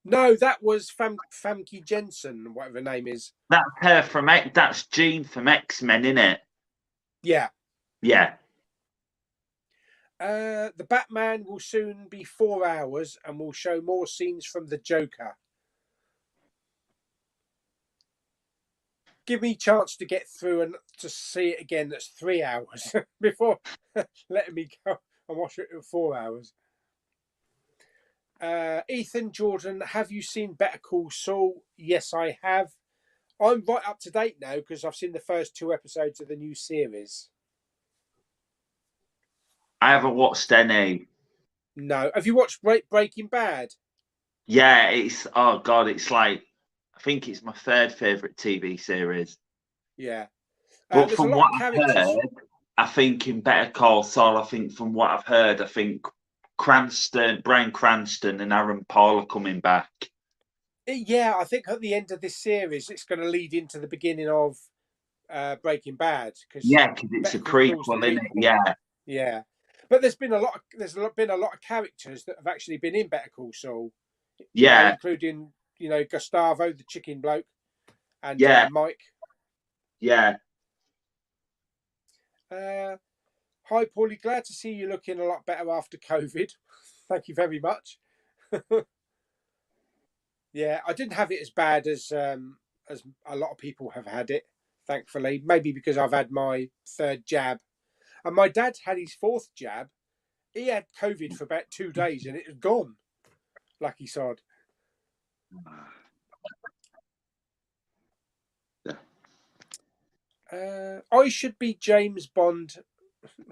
No, that was Famke Jensen, whatever her name is. That's her from That's Jean from X-Men, isn't it? Yeah. Yeah. The Batman will soon be 4 hours and will show more scenes from the Joker. Give me a chance to get through and to see it again. That's 3 hours before letting me go and watch it in 4 hours. Ethan Jordan, have you seen Better Call Saul? Yes, I have. I'm right up to date now because I've seen the first 2 episodes of the new series. I haven't watched any. No. Have you watched Breaking Bad? Yeah, oh God, it's like, I think it's my third favourite TV series. Yeah. But There's from a lot what of I've characters. heard, I think in Better Call Saul, I think from what I've heard, I think Bryan Cranston and Aaron Paul are coming back. Yeah, I think at the end of this series, it's going to lead into the beginning of Breaking Bad. Yeah, because it's a prequel, isn't it? Yeah. Yeah. But there's been a lot of characters that have actually been in Better Call Saul. Yeah. Including, Gustavo, the chicken bloke, and Mike. Yeah. Hi, Pauly. Glad to see you looking a lot better after COVID. Thank you very much. Yeah, I didn't have it as bad as a lot of people have had it, thankfully. Maybe because I've had my 3rd jab. And my dad had his 4th jab. He had COVID for about 2 days and it was gone. Lucky sod. I should be James Bond.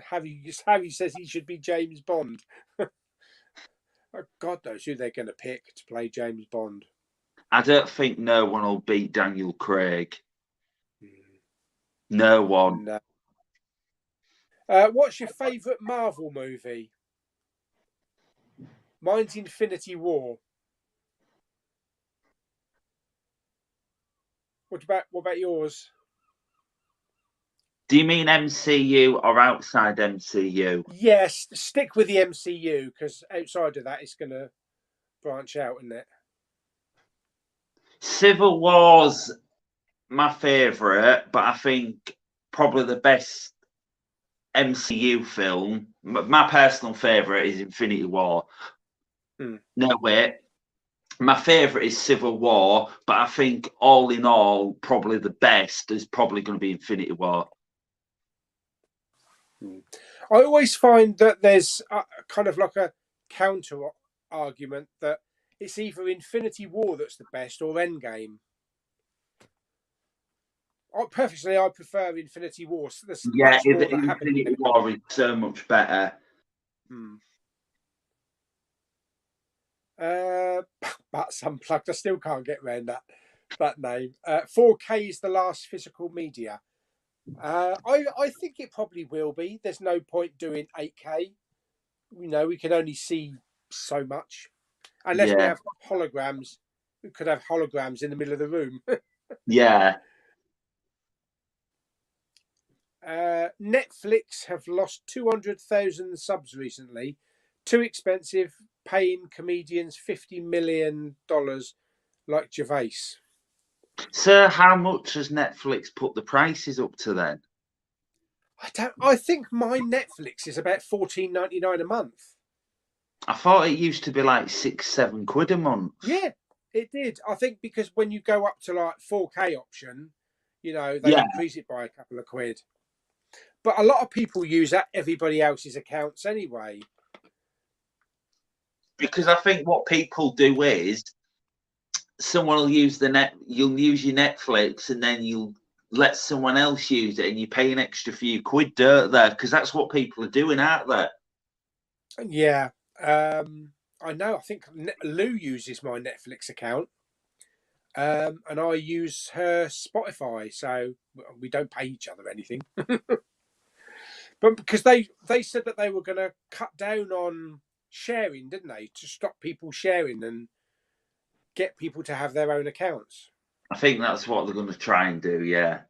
Harry says he should be James Bond. God knows who they're going to pick to play James Bond. I don't think no one will beat Daniel Craig. No one. No. What's your favourite Marvel movie? Mine's Infinity War. What about yours? Do you mean MCU or outside MCU? Yes, stick with the MCU, because outside of that, it's going to branch out, isn't it? Civil War's my favourite, but I think probably the best MCU film, my personal favourite is Infinity War. No, wait. My favourite is Civil War, but I think all in all, probably the best is probably going to be Infinity War. I always find that there's kind of like a counter argument that it's either Infinity War that's the best or Endgame. Personally, I prefer Infinity War. So there's much more that Infinity War is so much better. But Unplugged, I still can't get around that name. 4K is the last physical media. I think it probably will be. There's no point doing 8K. You know, we can only see so much. Unless we have holograms. We could have holograms in the middle of the room. Yeah. Netflix have lost 200,000 subs recently. Too expensive, paying comedians $50 million like Gervais. So how much has Netflix put the prices up to then? I think my Netflix is about $14.99 a month. I thought it used to be like £6-7 a month. Yeah, it did. I think because when you go up to like 4K option, you know, they increase it by a couple of quid. But a lot of people use everybody else's accounts anyway. Because I think what people do is someone will use you'll use your Netflix and then you'll let someone else use it and you pay an extra few quid, don't they? Because that's what people are doing, aren't they? Yeah. I know. I think Lou uses my Netflix account. And I use her Spotify, so we don't pay each other anything. But because they said that they were going to cut down on sharing, didn't they? To stop people sharing and get people to have their own accounts. I think that's what they're going to try and do, yeah.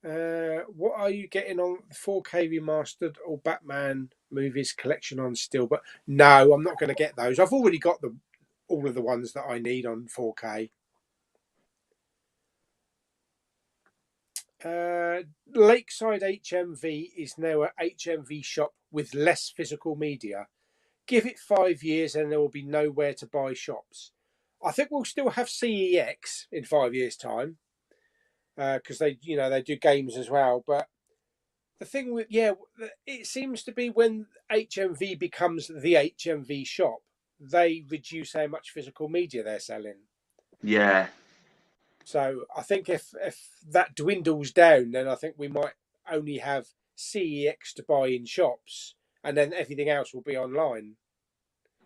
What are you getting on 4K remastered or Batman movies collection on still? But no, I'm not going to get those. I've already got all of the ones that I need on 4K. Lakeside HMV is now an HMV shop with less physical media. Give it 5 years and there will be nowhere to buy shops. I think we'll still have CEX in 5 years' time because they do games as well. But the thing with it seems to be when HMV becomes the HMV shop, they reduce how much physical media they're selling. Yeah. So I think if that dwindles down, then I think we might only have CEX to buy in shops, and then everything else will be online,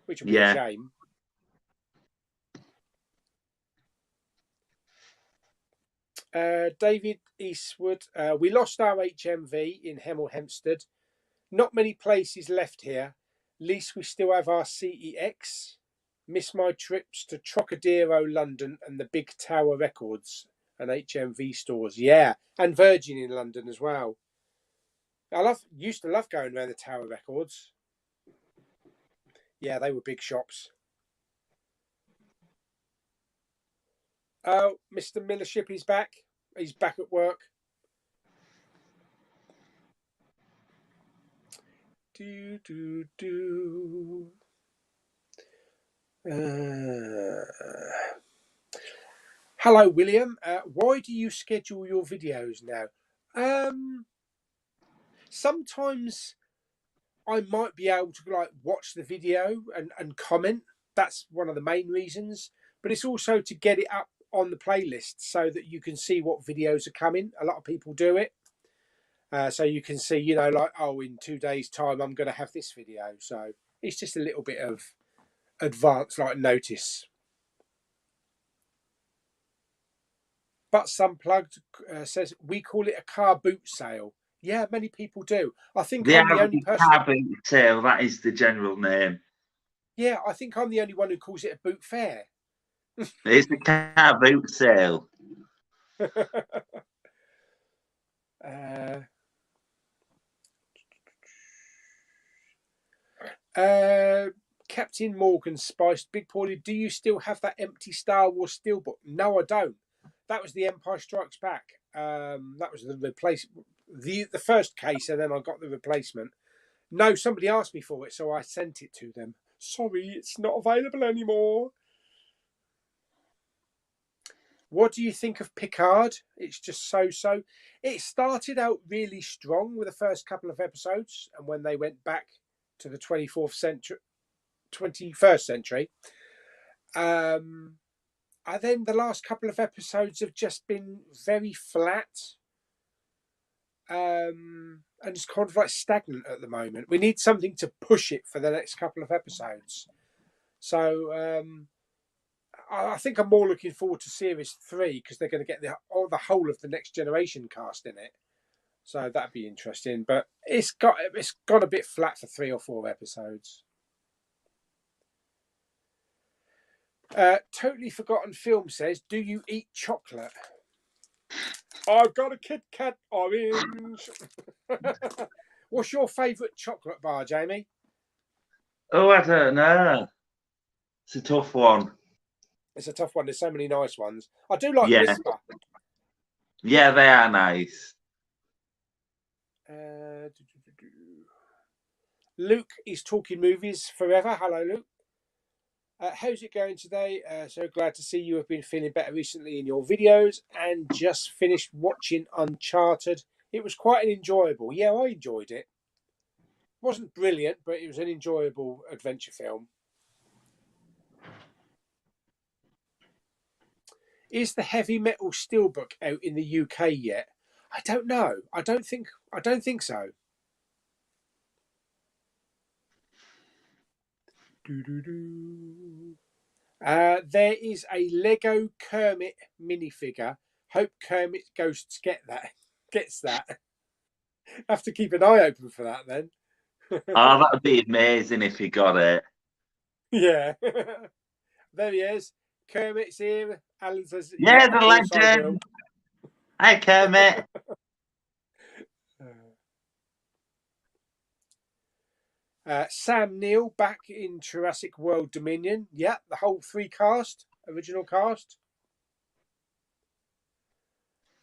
which will be a shame. David Eastwood, we lost our HMV in Hemel Hempstead. Not many places left here. At least we still have our CEX. Miss my trips to Trocadero, London, and the Big Tower Records and HMV stores. Yeah, and Virgin in London as well. Used to love going around the Tower Records. Yeah, they were big shops. Oh, Mr. Millership is back. He's back at work. Hello, William. Why do you schedule your videos now? Sometimes I might be able to watch the video and comment. That's one of the main reasons. But it's also to get it up on the playlist so that you can see what videos are coming. A lot of people do it. So you can see, in 2 days' time, I'm going to have this video. So it's just a little bit of advance notice. But Unplugged says, we call it a car boot sale. Yeah, many people do. I think The I'm the only Audi person. car boot sale, that is the general name. Yeah, I think I'm the only one who calls it a boot fair. It's the car boot sale. Captain Morgan spiced Big Pauly. Do you still have that empty Star Wars steelbook? No, I don't. That was the Empire Strikes Back. That was the the first case, and then I got the replacement. No, somebody asked me for it, so I sent it to them. Sorry, it's not available anymore. What do you think of Picard? It's just so-so. It started out really strong with the first couple of episodes, and when they went back to the 21st century, and then the last couple of episodes have just been very flat, and it's kind of like stagnant at the moment. We need something to push it for the next couple of episodes. So I think I'm more looking forward to series 3 because they're going to get the whole of the Next Generation cast in it. So that'd be interesting. But it's got a bit flat for 3 or 4 episodes. Totally Forgotten Film says, do you eat chocolate? I've got a Kit Kat orange. What's your favourite chocolate bar, Jamie? Oh, I don't know. It's a tough one. It's a tough one. There's so many nice ones. I do like Whisper. Yeah, they are nice. Luke is talking movies forever. Hello, Luke. How's it going today? So glad to see you have been feeling better recently in your videos and just finished watching Uncharted. It was quite an enjoyable. Yeah, I enjoyed it. It wasn't brilliant, but it was an enjoyable adventure film. Is the Heavy Metal Steelbook out in the UK yet? I don't know. I don't think so. There is a Lego Kermit minifigure. Hope Kermit Ghosts gets that. Have to keep an eye open for that then. Oh, that would be amazing if he got it. Yeah. There he is. Kermit's here. Alan says, yeah the legend. Hi, Kermit. Sam Neill back in Jurassic World Dominion. Yeah, the whole 3 cast, original cast.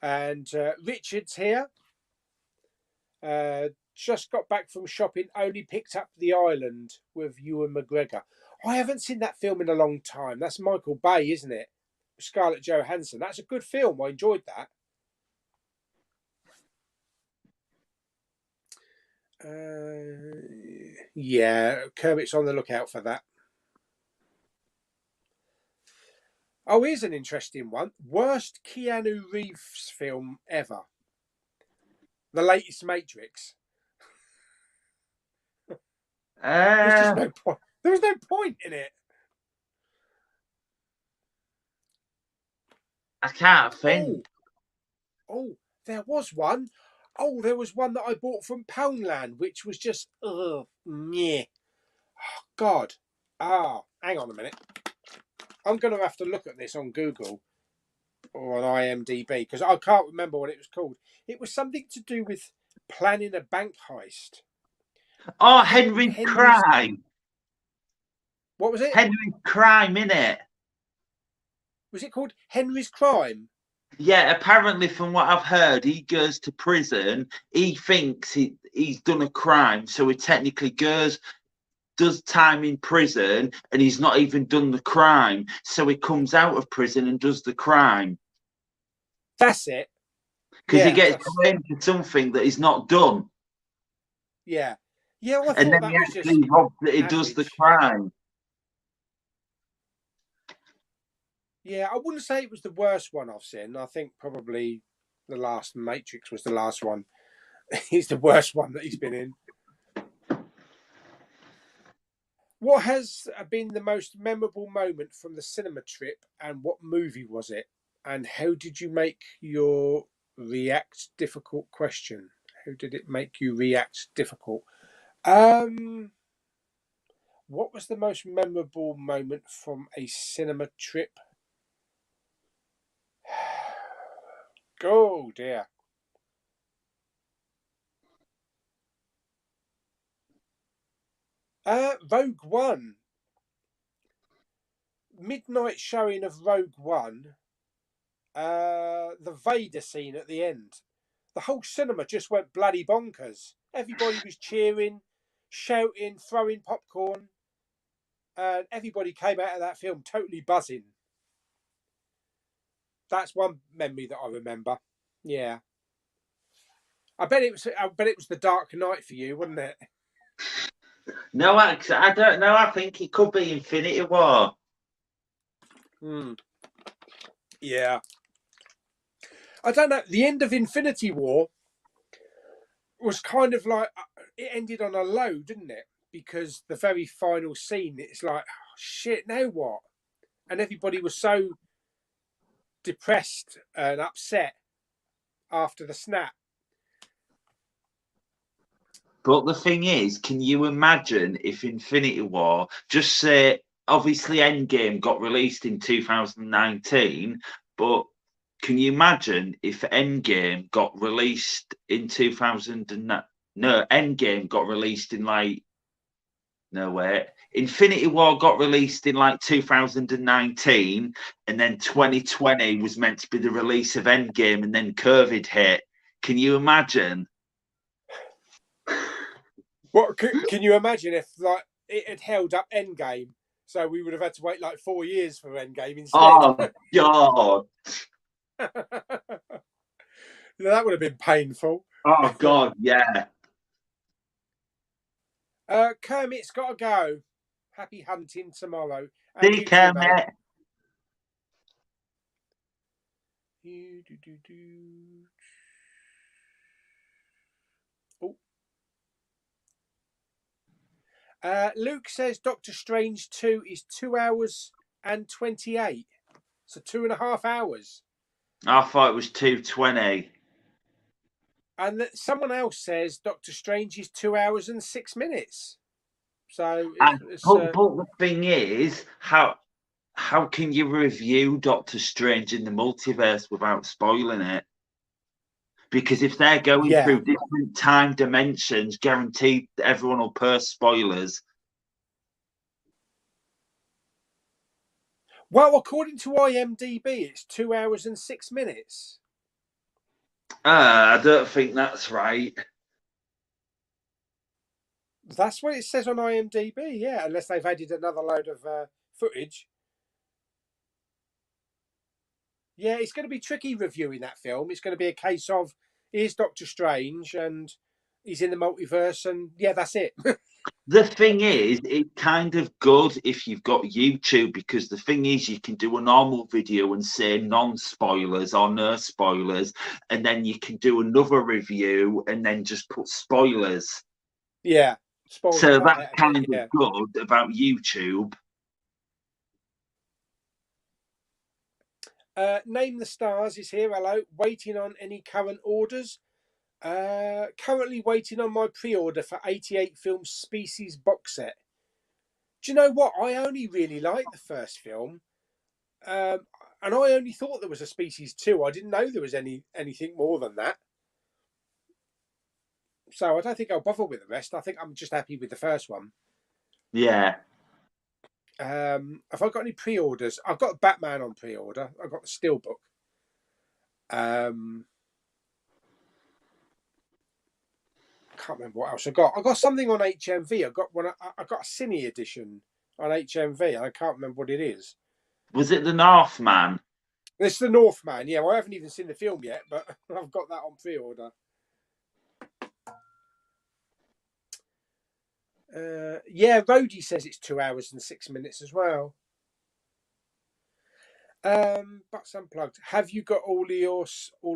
And Richard's here. Just got back from shopping, only picked up The Island with Ewan McGregor. I haven't seen that film in a long time. That's Michael Bay, isn't it? Scarlett Johansson. That's a good film. I enjoyed that. Yeah, Kermit's on the lookout for that. Oh, here's an interesting one. Worst Keanu Reeves film ever. The latest Matrix. There's just no point. There was no point in it. I can't think. Oh, there was one. Oh, there was one that I bought from Poundland, which was just, meh. Oh, God. Hang on a minute. I'm going to have to look at this on Google or on IMDb because I can't remember what it was called. It was something to do with planning a bank heist. Oh, Henry's Crime. What was it? Henry's Crime, innit? Was it called Henry's Crime? Yeah, apparently from what I've heard, he goes to prison. He thinks he's done a crime, so he technically does time in prison, and he's not even done the crime. So he comes out of prison and does the crime. That's it. Because he gets blamed for something that he's not done. Yeah. Yeah, well, I and thought then that was actually just robs that he does the crime. Yeah, I wouldn't say it was the worst one I've seen. I think probably the last Matrix was the last one. He's the worst one that he's been in. What has been the most memorable moment from the cinema trip, and what movie was it? And how did you make your react? Difficult question. Who did it make you react difficult? What was the most memorable moment from a cinema trip? Oh dear. Rogue One. Midnight showing of Rogue One. The Vader scene at the end. The whole cinema just went bloody bonkers. Everybody was cheering, shouting, throwing popcorn. And everybody came out of that film totally buzzing. That's one memory that I remember. Yeah. I bet it was The Dark Knight for you, wasn't it? No, I don't know. I think it could be Infinity War. Yeah. I don't know. The end of Infinity War was kind of like, it ended on a low, didn't it? Because the very final scene, it's like, oh, shit, now what? And everybody was so depressed and upset after the snap. But the thing is, can you imagine if Infinity War, just say, obviously Endgame got released in 2019, but can you imagine if Endgame got released in 2009? No, Endgame got released in Infinity War got released in 2019, and then 2020 was meant to be the release of Endgame, and then COVID hit. Can you imagine? What can you imagine if it had held up Endgame? So we would have had to wait 4 years for Endgame instead. Oh God! That would have been painful. Oh God, yeah. Kermit's got to go. Happy hunting tomorrow. See you, Kermit. Luke says Doctor Strange 2 is 2 hours and 28. So 2.5 hours. I thought it was 2:20. And someone else says Doctor Strange is 2 hours and 6 minutes. So but the thing is, how can you review Doctor Strange in the multiverse without spoiling it? Because if they're going through different time dimensions, guaranteed everyone will post spoilers. Well, according to IMDb, it's 2 hours and 6 minutes. I don't think that's right. That's what it says on IMDb, yeah, unless they've added another load of footage. Yeah, it's going to be tricky reviewing that film. It's going to be a case of, here's Doctor Strange, and he's in the multiverse, and yeah, that's it. The thing is, it's kind of good if you've got YouTube, because the thing is, you can do a normal video and say non-spoilers or no spoilers, and then you can do another review and then just put spoilers. Yeah. Spoilers, so that's kind of good about YouTube. Name the Stars is here. Hello. Waiting on any current orders? Currently waiting on my pre-order for 88 Film Species box set. Do you know what? I only really liked the first film. And I only thought there was a Species 2. I didn't know there was anything more than that. So I don't think I'll bother with the rest. I think I'm just happy with the first one. Yeah. Have I got any pre-orders? I've got Batman on pre-order. I've got the Steelbook. Can't remember what else I got. I got something on HMV. I got a Cine edition on HMV. I can't remember what it is. Was it the Northman? It's the Northman. Yeah, well, I haven't even seen the film yet, but I've got that on pre-order. Yeah, Rhodey says it's 2 hours and 6 minutes as well. Butts Unplugged. Have you got all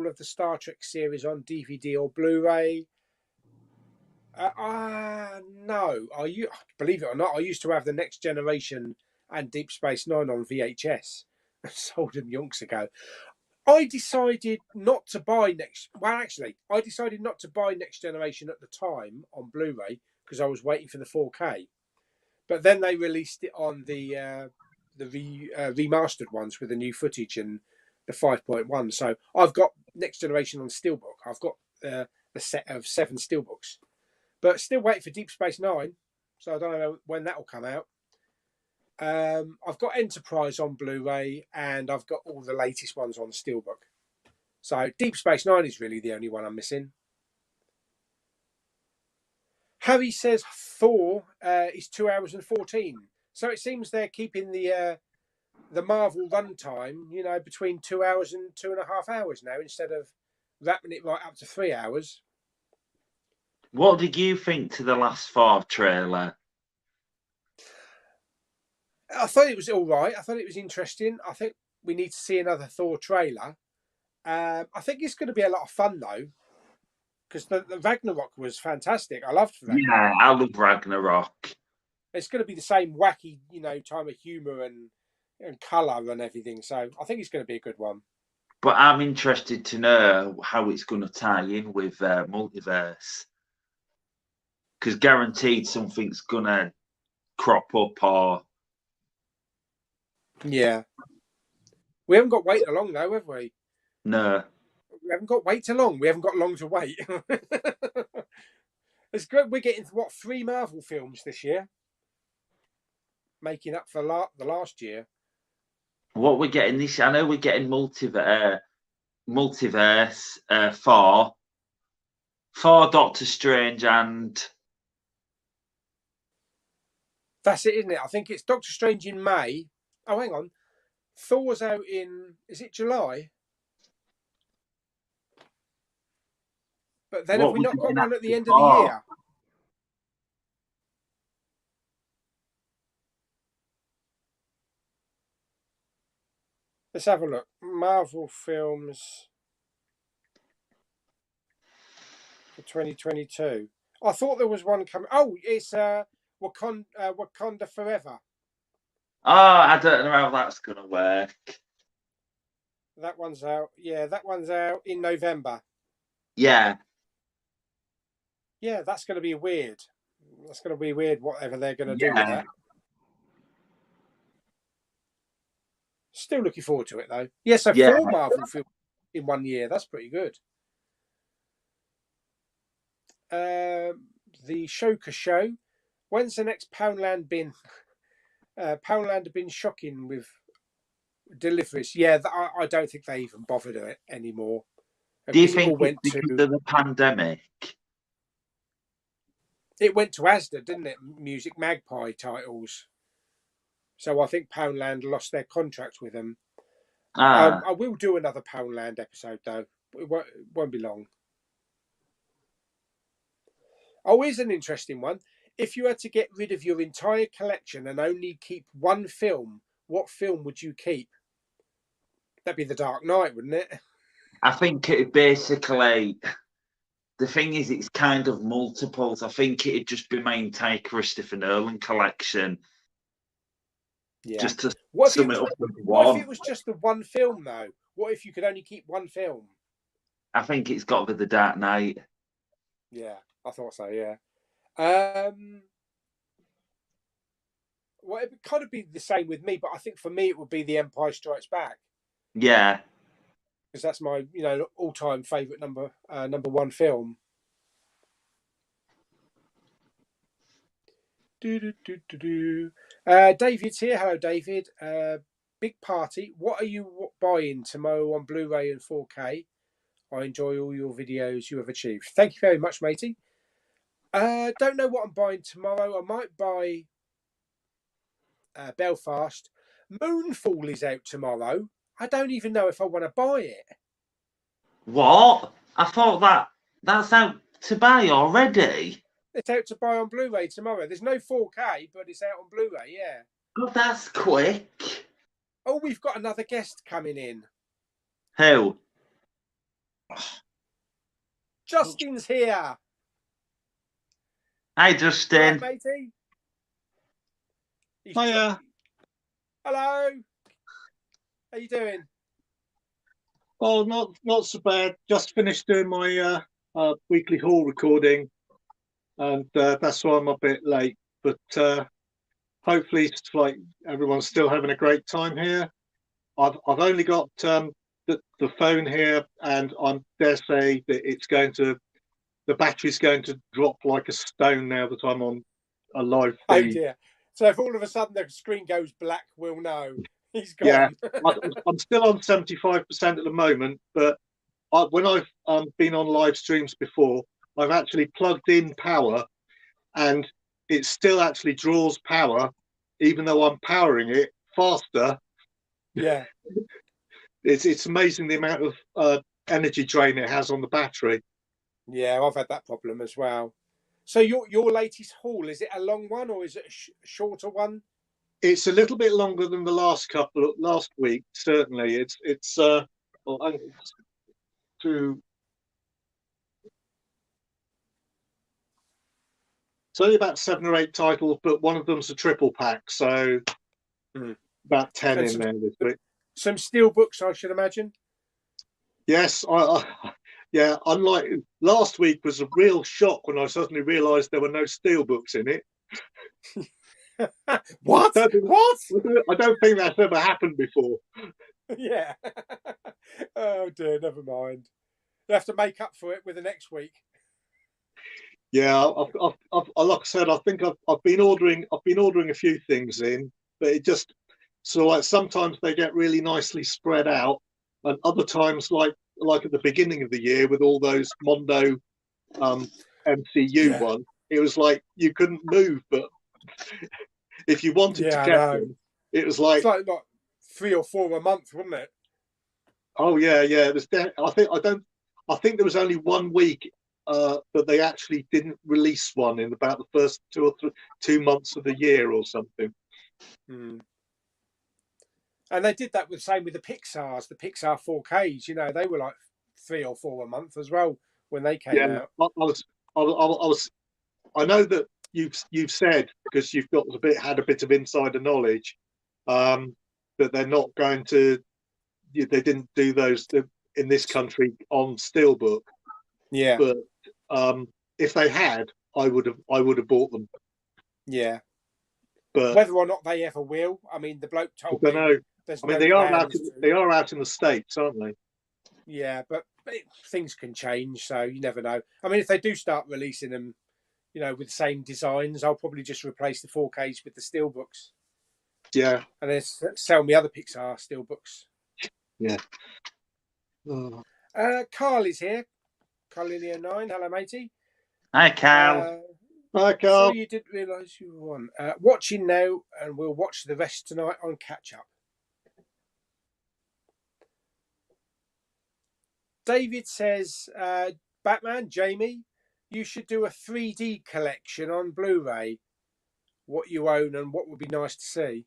of the Star Trek series on DVD or Blu-ray? No. Believe it or not, I used to have the Next Generation and Deep Space Nine on VHS. I sold them yonks ago. I decided not to buy I decided not to buy Next Generation at the time on Blu-ray because I was waiting for the 4K. But then they released it on the remastered ones with the new footage and the 5.1. So I've got Next Generation on Steelbook. I've got the set of 7 Steelbooks, but still waiting for Deep Space Nine. So I don't know when that will come out. I've got Enterprise on Blu-ray and I've got all the latest ones on Steelbook. So Deep Space Nine is really the only one I'm missing. Harry says Thor is 2 hours and 14. So it seems they're keeping the Marvel runtime, between 2 hours and 2.5 hours now, instead of wrapping it right up to 3 hours. What did you think to the last Thor trailer? I thought it was all right. I thought it was interesting. I think we need to see another Thor trailer. I think it's going to be a lot of fun, though, because the Ragnarok was fantastic. I loved Ragnarok. Yeah, I love Ragnarok. It's going to be the same wacky, time of humour and colour and everything. So I think it's going to be a good one. But I'm interested to know how it's going to tie in with multiverse. Because guaranteed something's going to crop up or... Yeah. We haven't got wait long, though, have we? No. We haven't got wait too long. We haven't got long to wait. It's good. We're getting, 3 Marvel films this year? Making up for the last year. What we're getting this year, I know we're getting multiverse, Thor, Doctor Strange, and... That's it, isn't it? I think it's Doctor Strange in May. Oh, hang on. Thor's out in, is it July? But then have we not got one at the end of the year? Let's have a look. Marvel films for 2022. I thought there was one coming. Oh, it's Wakanda Forever. Oh, I don't know how that's going to work. That one's out. Yeah, that one's out in November. Yeah. Yeah, that's going to be weird. That's going to be weird, whatever they're going to do with that. Still looking forward to it, though. Yes, so 4 Marvel films in 1 year. That's pretty good. The Shoker Show. When's the next Poundland bin? Poundland have been shocking with deliveries. Yeah, I don't think they even bothered it anymore. Do you think it's because of the pandemic? It went to Asda, didn't it? Music Magpie titles. So I think Poundland lost their contract with them. I will do another Poundland episode, though. It won't be long. Oh, here's an interesting one. If you had to get rid of your entire collection and only keep one film, what film would you keep? That'd be The Dark Knight, wouldn't it? I think it basically... The thing is, it's kind of multiples. I think it'd just be my entire Christopher Nolan collection. Yeah. Just to sum it up with one. What if it was just the one film, though? What if you could only keep one film? I think it's got to be The Dark Knight. Yeah, I thought so, yeah. Well, it would kind of be the same with me, but I think for me it would be The Empire Strikes Back. Yeah. Because that's my, all-time favourite number one film. David's here. Hello, David. Big party. What are you buying tomorrow on Blu-ray and 4K? I enjoy all your videos you have achieved. Thank you very much, matey. Don't know what I'm buying tomorrow. I might buy Belfast. Moonfall is out tomorrow. I don't even know if I want to buy it. What? I thought that's out to buy already. It's out to buy on Blu-ray tomorrow. There's no 4K, but it's out on Blu-ray, yeah. God, that's quick. Oh, we've got another guest coming in. Who? Justin's here. Hi, Justin. Hi, matey. Hiya. Hello. How you doing? Oh, not so bad. Just finished doing my weekly haul recording, and that's why I'm a bit late. But hopefully, it's like everyone's still having a great time here. I've only got the phone here, and I dare say that the battery's going to drop like a stone now that I'm on a live Oh feed. dear. So if all of a sudden the screen goes black, we'll know he's gone. Yeah, I'm still on 75% at the moment, but when I've been on live streams before, I've actually plugged in power, and it still actually draws power, even though I'm powering it faster. Yeah. It's amazing the amount of energy drain it has on the battery. Yeah, I've had that problem as well. So your latest haul, is it a long one or is it a shorter one? It's a little bit longer than the last week. Certainly, it's only about 7 or 8 titles, but one of them's a triple pack, so about 10 in there this week. Some steel books, I should imagine. Yes, yeah. Unlike last week, was a real shock when I suddenly realised there were no steel books in it. What? What? I don't think that's ever happened before. Yeah. Oh dear, never mind. You have to make up for it with the next week. Yeah, I've like I said, I think I've been ordering a few things in, but it just like sometimes they get really nicely spread out, and other times like at the beginning of the year with all those Mondo MCU ones, it was like you couldn't move, but if you wanted to get them, it was like, it's like 3 or 4 a month, wasn't it? Oh yeah. There's I think there was only 1 week that they actually didn't release one in about the first 2 months of the year or something. And they did that with the Pixar 4Ks. You know, they were like 3 or 4 a month as well when they came out. I know that you've said, because you've had a bit of insider knowledge, that they're not going to. They didn't do those in this country on Steelbook. Yeah. But if they had, I would have bought them. Yeah. But whether or not they ever will, I mean, the bloke told me. I don't know. I mean, they are out in the States, aren't they? Yeah, but things can change, so you never know. I mean, if they do start releasing them, you know, with the same designs, I'll probably just replace the 4Ks with the Steelbooks. Yeah. And then sell me other Pixar Steelbooks. Yeah. Carl is here. Carlinio9. Hello, matey. Hi, Carl. Hi, Carl. So you didn't realise you were on. Watching now, and we'll watch the rest tonight on Catch Up. David says, Batman, Jamie, you should do a 3D collection on Blu-ray. What you own and what would be nice to see.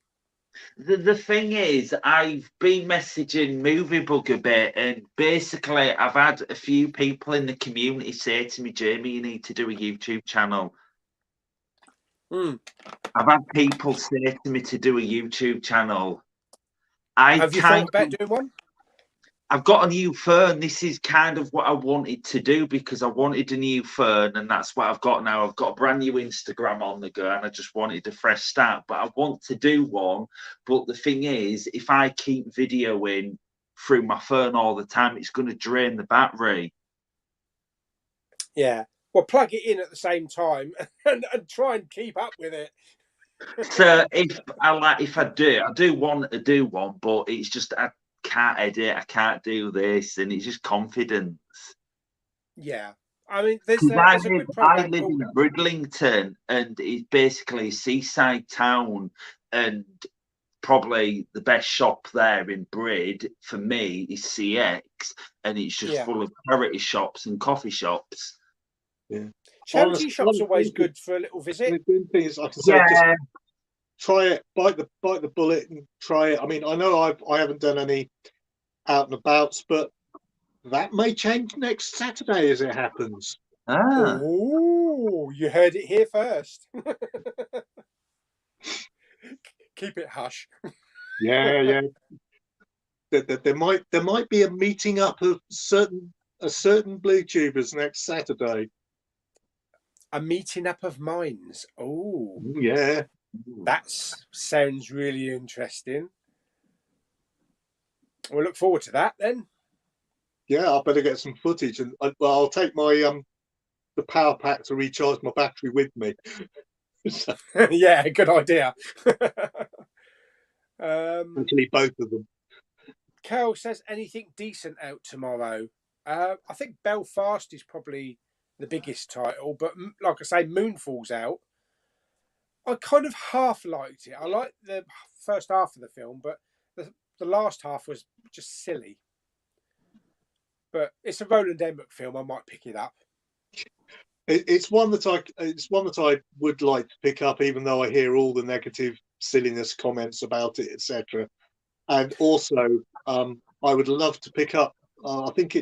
The thing is, I've been messaging Movie Bug a bit, and basically I've had a few people in the community say to me, Jamie, you need to do a YouTube channel. I've had people say to me to do a YouTube channel. Have you thought about doing one? I've got a new phone. This is kind of what I wanted to do, because I wanted a new phone, and that's what I've got now. I've got a brand new Instagram on the go, and I just wanted a fresh start. But I want to do one. But the thing is, if I keep videoing through my phone all the time, it's going to drain the battery. Yeah. Well, plug it in at the same time and try and keep up with it. So if I do want to do one, but it's just I can't edit, I can't do this, and it's just confidence. Yeah. I mean, there's I a good live in Bridlington, and it's basically a seaside town, and probably the best shop there in Brid for me is CX, and it's just full of charity shops and coffee shops. Yeah. Charity shop's always good for a little visit. The thing is, I can say, just try it, bite the bullet and try it. I mean, I know I haven't done any out and abouts, but that may change next Saturday as it happens. Oh, you heard it here first. Keep it hush. Yeah. that there might be a meeting up of certain blue tubers next Saturday. A meeting up of minds. Oh, Yeah, that sounds really interesting. We'll look forward to that then. yeah. I better get some footage, and I'll take my the power pack to recharge my battery with me. Yeah, good idea. Actually, both of them. Carol says, anything decent out tomorrow? I think Belfast is probably the biggest title, but like I say, Moonfall's out. I kind of half liked it. I liked the first half of the film, but the last half was just silly. But it's a Roland Emmerich film. I might pick it up. It's one that I would like to pick up, even though I hear all the negative silliness comments about it, etc. And also, I would love to pick up. I think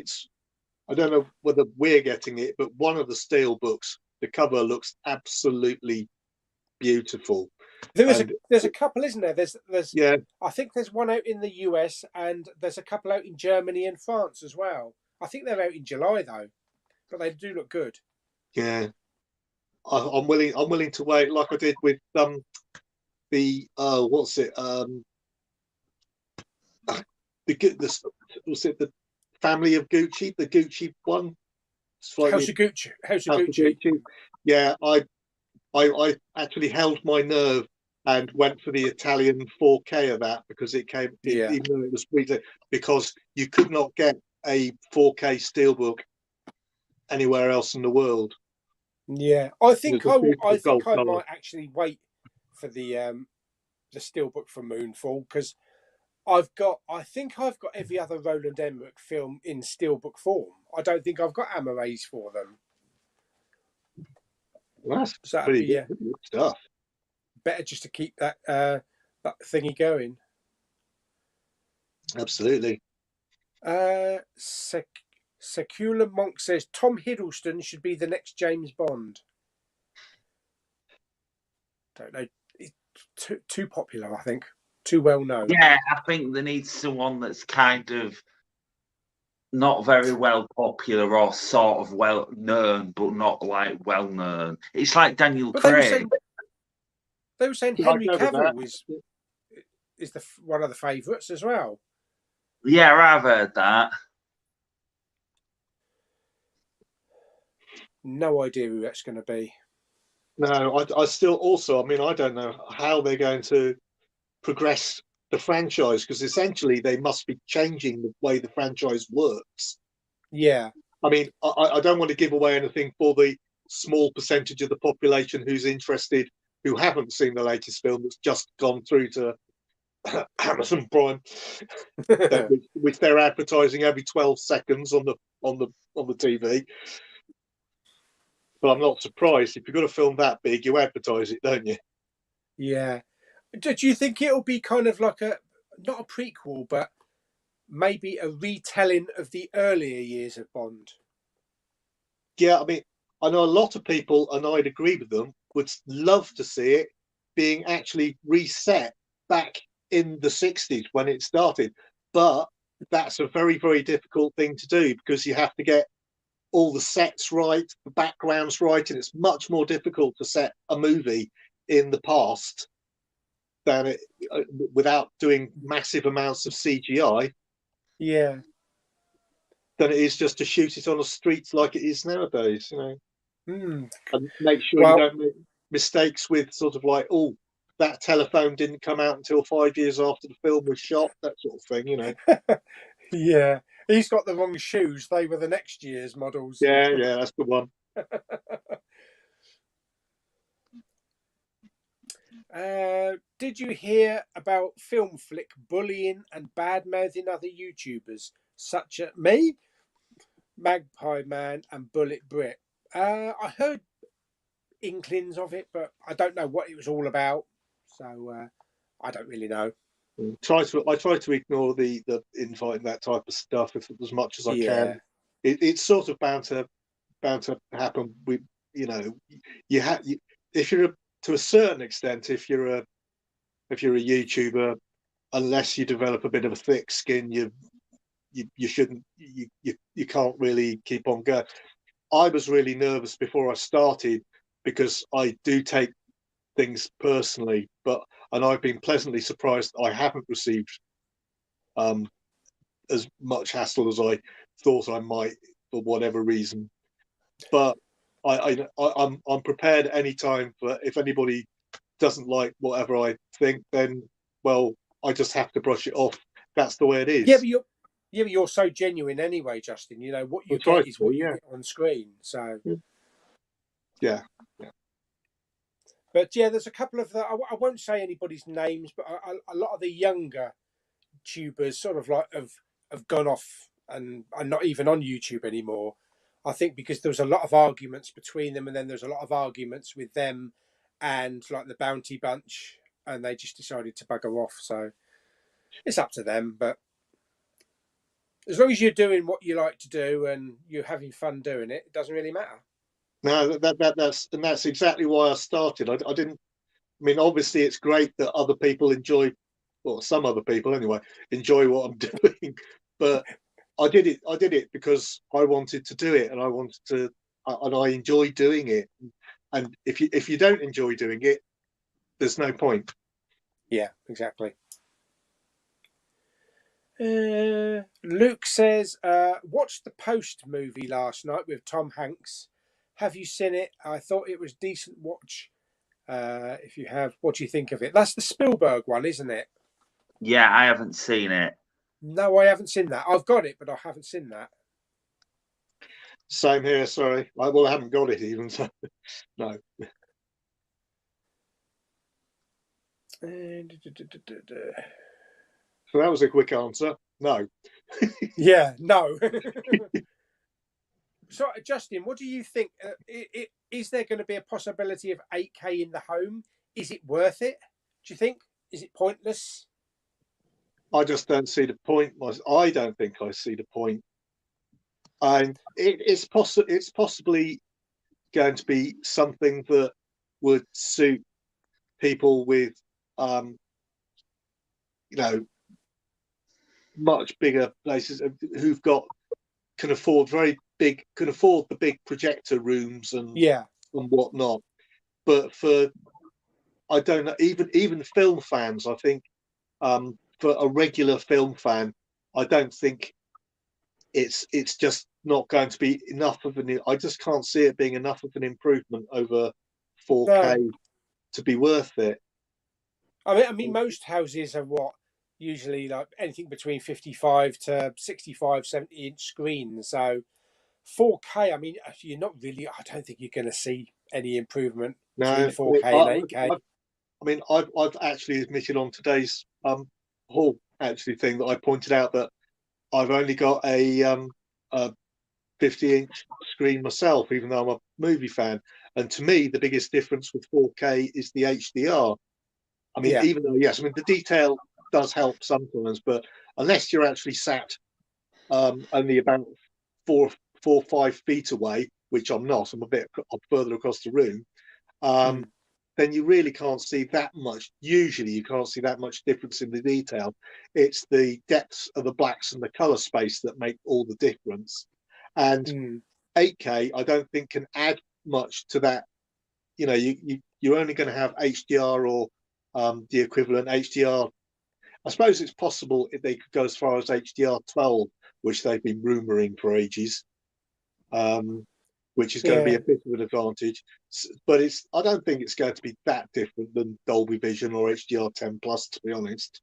I don't know whether we're getting it, but one of the steel books. The cover looks absolutely beautiful. There's a couple, isn't there? There's Yeah. I think there's one out in the US, and there's a couple out in Germany and France as well. I think they're out in July though, but they do look good. Yeah, I'm willing to wait, like I did with the what's it was it the Family of Gucci, the Gucci one? House of Gucci. Yeah, I actually held my nerve and went for the Italian 4K of that because it came, even though it was weekly, because you could not get a 4K steelbook anywhere else in the world. Yeah, I think I might actually wait for the steelbook for Moonfall, because I think I've got every other Roland Emmerich film in steelbook form. I don't think I've got Amarays for them. Well, that's pretty good stuff. Better just to keep that thingy going. Absolutely. Secular Monk says Tom Hiddleston should be the next James Bond. Don't know. It's too popular, I think. Too well known. Yeah, I think they need someone that's kind of not very well popular or sort of well known, but not like well known. It's like Daniel Craig. They were saying Henry Cavill is one of the favourites as well. Yeah, I've heard that. No idea who that's going to be. No, I still also, I mean, I don't know how they're going to progress the franchise, because essentially they must be changing the way the franchise works. Yeah. I mean, I don't want to give away anything for the small percentage of the population who's interested, who haven't seen the latest film that's just gone through to Amazon Prime, which they're advertising every 12 seconds on the TV. But I'm not surprised. If you've got a film that big, you advertise it, don't you? Yeah. Do you think it'll be kind of like not a prequel, but maybe a retelling of the earlier years of Bond? Yeah, I mean, I know a lot of people, and I'd agree with them, would love to see it being actually reset back in the 60s when it started. But that's a very, very difficult thing to do, because you have to get all the sets right, the backgrounds right, and it's much more difficult to set a movie in the past than without doing massive amounts of CGI. Yeah. Than it is just to shoot it on the streets like it is nowadays, you know. And make sure you don't make mistakes with sort of like, oh, that telephone didn't come out until 5 years after the film was shot, that sort of thing, you know. Yeah. He's got the wrong shoes. They were the next year's models. Yeah, that's the one. Did you hear about Film Flick bullying and bad-mouthing other YouTubers, such as me, Magpie Man, and Bullet Brit? I heard inklings of it, but I don't know what it was all about. So I don't really know. I try to ignore the invite and that type of stuff as much as I can. It's sort of bound to happen. If you're to a certain extent, if you're a YouTuber, unless you develop a bit of a thick skin, you shouldn't, you can't really keep on going. I was really nervous before I started because I do take things personally, and I've been pleasantly surprised I haven't received as much hassle as I thought I might for whatever reason. But I'm prepared anytime for, if anybody doesn't like whatever I think, then well, I just have to brush it off. That's the way it is. But you're so genuine anyway, Justin. You know what you Well, get is what you get on screen. So yeah. But yeah, there's a couple of I won't say anybody's names, but a lot of the younger tubers sort of like have gone off and are not even on YouTube anymore. I think because there was a lot of arguments between them, and then there's a lot of arguments with them and like the Bounty Bunch, and they just decided to bugger off. So it's up to them. But as long as you're doing what you like to do and you're having fun doing it, it doesn't really matter. No, that's exactly why I started. I didn't. I mean, obviously, it's great that other people enjoy, well, some other people anyway, enjoy what I'm doing. But I did it because I wanted to do it, and I enjoy doing it. And if you don't enjoy doing it, there's no point. Yeah, exactly. Luke says, watched the Post movie last night with Tom Hanks. Have you seen it? I thought it was decent watch. If you have, what do you think of it? That's the Spielberg one, isn't it? Yeah, I haven't seen it. No, I haven't seen that. I've got it, but I haven't seen that. Same here, sorry. I haven't got it even, so no. So that was a quick answer. No. Yeah, no. So, Justin, what do you think? Is there going to be a possibility of 8K in the home? Is it worth it? Do you think? Is it pointless? I just don't see the point. I don't think I see the point. And it's possibly going to be something that would suit people with, much bigger places who've can afford the big projector rooms and whatnot. But I don't know, even film fans, I think, for a regular film fan, I don't think it's just not going to be enough of I just can't see it being enough of an improvement over 4K to be worth it. I mean, most houses are usually like anything between 55 to 65, 70-inch screens. So 4K, I mean, you're not really, I don't think you're going to see any improvement between 4K and 8K. I mean, I've actually admitted on today's Hall thing that I pointed out that I've only got a 50-inch screen myself, even though I'm a movie fan. And to me, the biggest difference with 4K is the HDR. I mean, even though, yes, I mean, the detail does help sometimes, but unless you're actually sat only about 4 or 5 feet away, which I'm not, I'm a bit further across the room, then you really can't see that much. Usually you can't see that much difference in the detail. It's the depths of the blacks and the color space that make all the difference. And 8K, I don't think can add much to that. You know, you're only going to have HDR or the equivalent HDR. I suppose it's possible if they could go as far as HDR12, which they've been rumoring for ages, which is going to be a bit of an advantage. But I don't think it's going to be that different than Dolby Vision or HDR10 Plus, to be honest.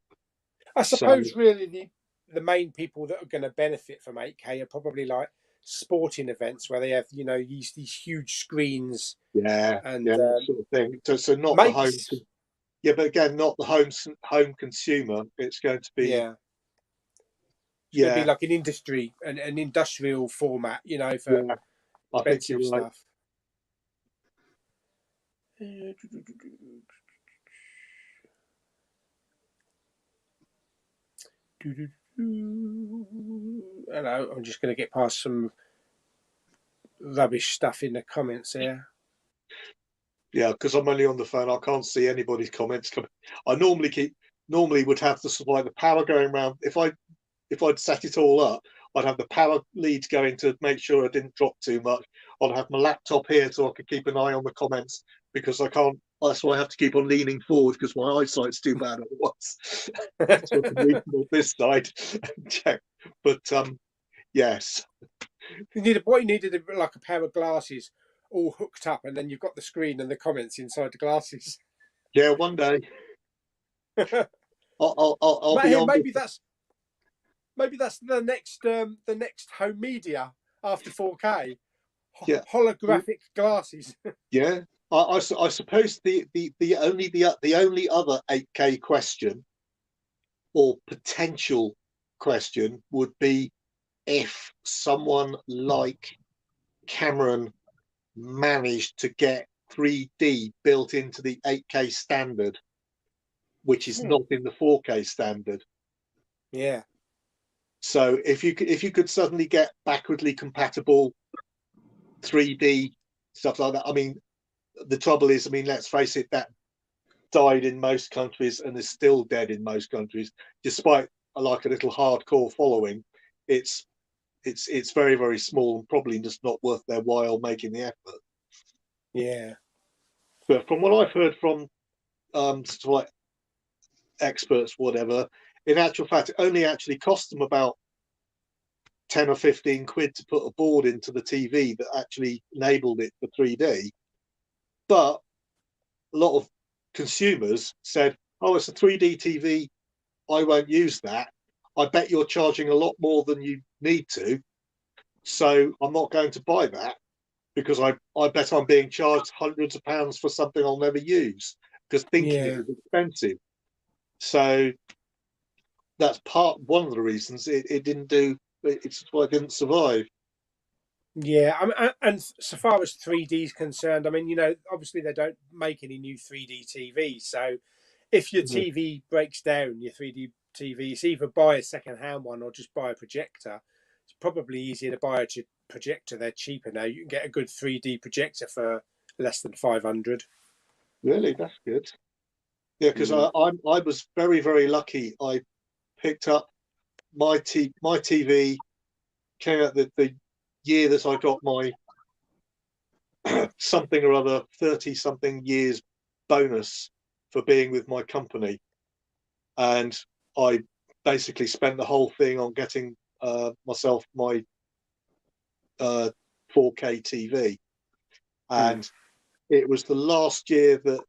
I suppose really the main people that are going to benefit from 8K are probably like sporting events where they have, you know, these huge screens. And that sort of thing. So not the home. Yeah, but again, not the home consumer. It's going to be it's going to be like an industrial format, you know, for expensive stuff. Hello, I'm just going to get past some rubbish stuff in the comments here. Yeah, because I'm only on the phone, I can't see anybody's comments coming. I normally keep normally would have the sort of like the power going around. If I'd set it all up, I'd have the power leads going to make sure I didn't drop too much. I'd have my laptop here so I could keep an eye on the comments, because I can't. That's why I have to keep on leaning forward, because my eyesight's too bad otherwise. So I can reach on this side and check. But yes, What you needed like a pair of glasses all hooked up, and then you've got the screen and the comments inside the glasses. yeah. One day I'll be Hey, on. maybe that's the next home media after 4K. Yeah. Holographic glasses. Yeah, I suppose the only other 8K question or potential question would be if someone like Cameron managed to get 3D built into the 8K standard, which is not in the 4K standard. Yeah. So if you could suddenly get backwardly compatible 3D stuff like that, I mean, the trouble is, I mean, let's face it, that died in most countries and is still dead in most countries, despite like a little hardcore following. It's very, very small and probably just not worth their while making the effort. Yeah. But from what I've heard from sort of like experts, whatever, in actual fact, it only actually cost them about 10 or 15 quid to put a board into the TV that actually enabled it for 3D. But a lot of consumers said, oh, it's a 3D TV, I won't use that. I bet you're charging a lot more than you need to, so I'm not going to buy that, because I bet I'm being charged hundreds of pounds for something I'll never use, because thinking it is expensive. So that's one of the reasons it didn't do. It's why it didn't survive. Yeah, and so far as 3D is concerned, I mean, obviously they don't make any new 3D TVs. So if your TV breaks down, your 3D TV, it's either buy a second-hand one or just buy a projector. It's probably easier to buy a projector. They're cheaper now. You can get a good 3D projector for less than 500. Really, that's good. Yeah, because I was very, very lucky. I picked up my TV, came out the year that I got my something or other 30-something years bonus for being with my company, and I basically spent the whole thing on getting myself my 4K TV, and it was the last year that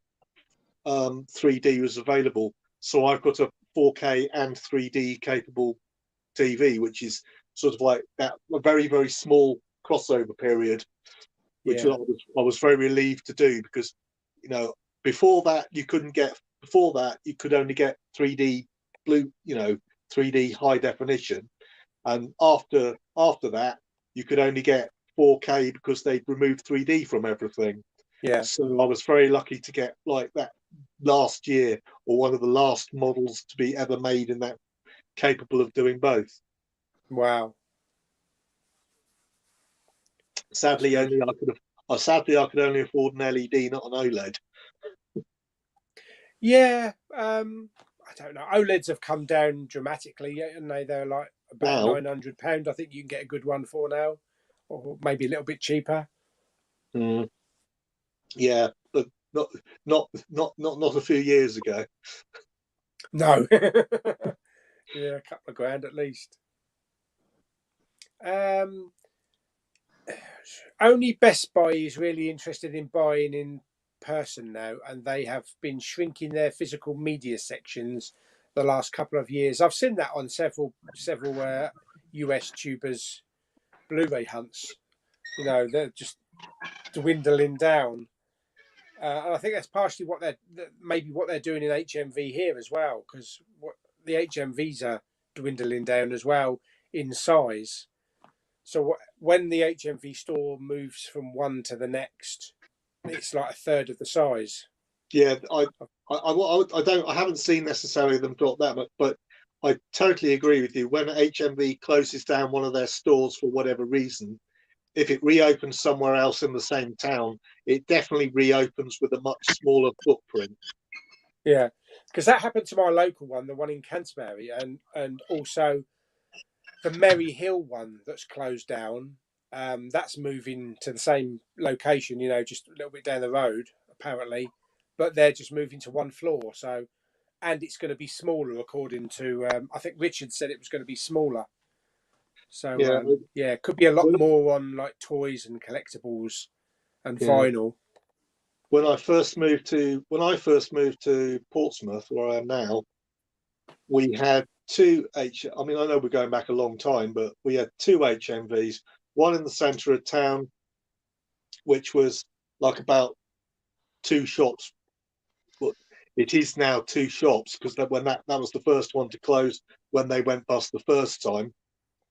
3D was available. So I've got a 4K and 3D capable TV, which is sort of like that, a very, very small crossover period, which I was very relieved to do, because before that you could only get 3D 3D high definition, and after that you could only get 4K because they'd removed 3D from everything. Yeah. So I was very lucky to get like that last year, or one of the last models to be ever made in that capable of doing both. Wow. Sadly, I could only afford an LED, not an OLED. Yeah, I don't know. OLEDs have come down dramatically, and they're like about £900. I think you can get a good one for now, or maybe a little bit cheaper. Yeah, but not a few years ago. No. Yeah, a couple of grand at least. Only Best Buy is really interested in buying in person now, and they have been shrinking their physical media sections the last couple of years. I've seen that on several US tubers' Blu-ray hunts. They're just dwindling down, and I think that's partially what they're doing in HMV here as well, because the HMVs are dwindling down as well in size. So when the HMV store moves from one to the next, it's like a third of the size. Yeah, I haven't seen necessarily them drop that much, but I totally agree with you. When HMV closes down one of their stores for whatever reason, if it reopens somewhere else in the same town, it definitely reopens with a much smaller footprint. Yeah, because that happened to my local one, the one in Canterbury, and also the Merry Hill one that's closed down. That's moving to the same location, just a little bit down the road, apparently, but they're just moving to one floor. So, and it's going to be smaller, according to I think Richard said it was going to be smaller. So Yeah, yeah, it could be a lot when, more on like toys and collectibles and yeah. vinyl. When I first moved to Portsmouth, where I am now, we had two H. I mean, I know we're going back a long time, but we had two HMVs. One in the centre of town, which was like about two shops, but it is now two shops because when that was the first one to close when they went bust the first time.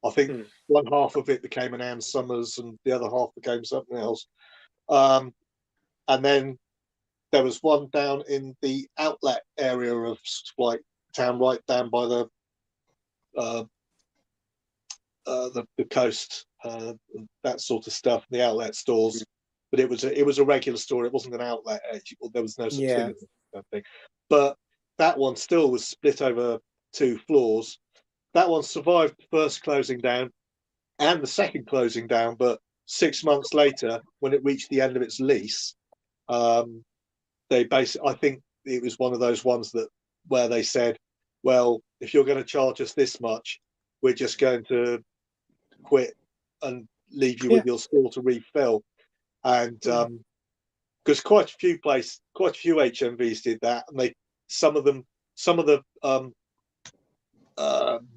I think one half of it became an Ann Summers and the other half became something else. And then there was one down in the outlet area of like town, right down by the coast, that sort of stuff, the outlet stores. But it was a regular store. It wasn't an outlet. There was no such thing as that thing. But that one still was split over two floors. That one survived the first closing down and the second closing down. But 6 months later, when it reached the end of its lease, they basically, I think it was one of those ones where they said, well, if you're going to charge us this much, we're just going to quit and leave you with your store to refill. And because quite a few HMVs did that, and some of the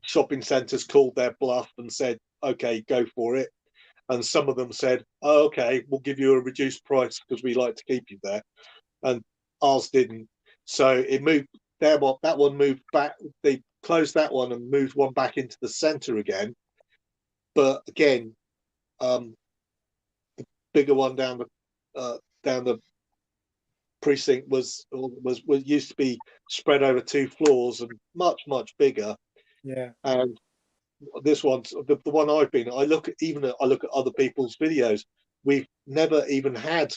shopping centres called their bluff and said, okay, go for it. And some of them said, oh, okay, we'll give you a reduced price because we like to keep you there. And ours didn't. So it moved. That one moved back. They closed that one and moved one back into the centre again. But again, the bigger one down the precinct was used to be spread over two floors and much bigger. Yeah. And this one, the one I look at other people's videos. We've never even had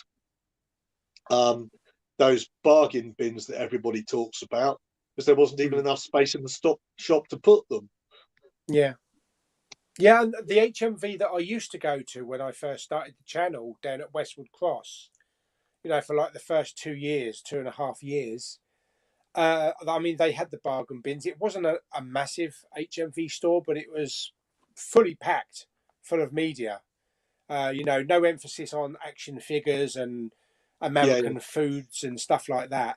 those bargain bins that everybody talks about because there wasn't even enough space in the shop to put them. Yeah. Yeah, and the HMV that I used to go to when I first started the channel down at Westwood Cross, for like the first 2 years, 2.5 years, I mean, they had the bargain bins. It wasn't a massive HMV store, but it was fully packed, full of media. No emphasis on action figures and American foods and stuff like that.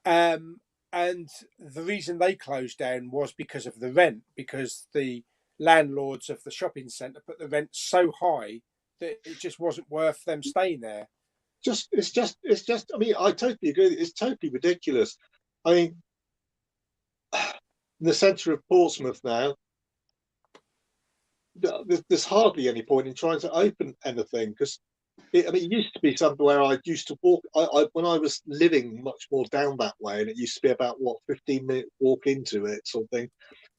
And the reason they closed down was because of the rent, because the landlords of the shopping centre put the rent so high that it just wasn't worth them staying there. It's just. I mean, I totally agree. It's totally ridiculous. I mean, in the centre of Portsmouth now, there's hardly any point in trying to open anything because it used to be something where I used to walk. When I was living much more down that way, and it used to be about 15-minute walk into it, sort of thing.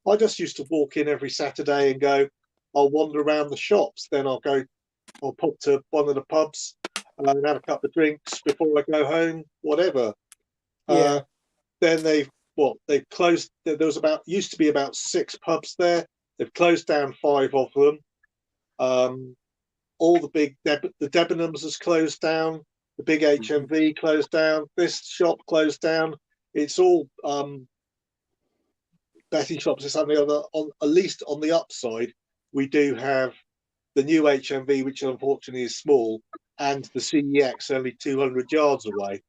I just used to walk in every Saturday and go. I'll wander around the shops, then I'll pop to one of the pubs and have a couple of drinks before I go home, whatever. Yeah. Then they've closed. There was used to be about 6 pubs there. They've closed down 5 of them. All the big the Debenhams has closed down. The big HMV closed down. This shop closed down. It's all betting shops. It's on the other. At least on the upside, we do have the new HMV, which unfortunately is small, and the CEX only 200 yards away,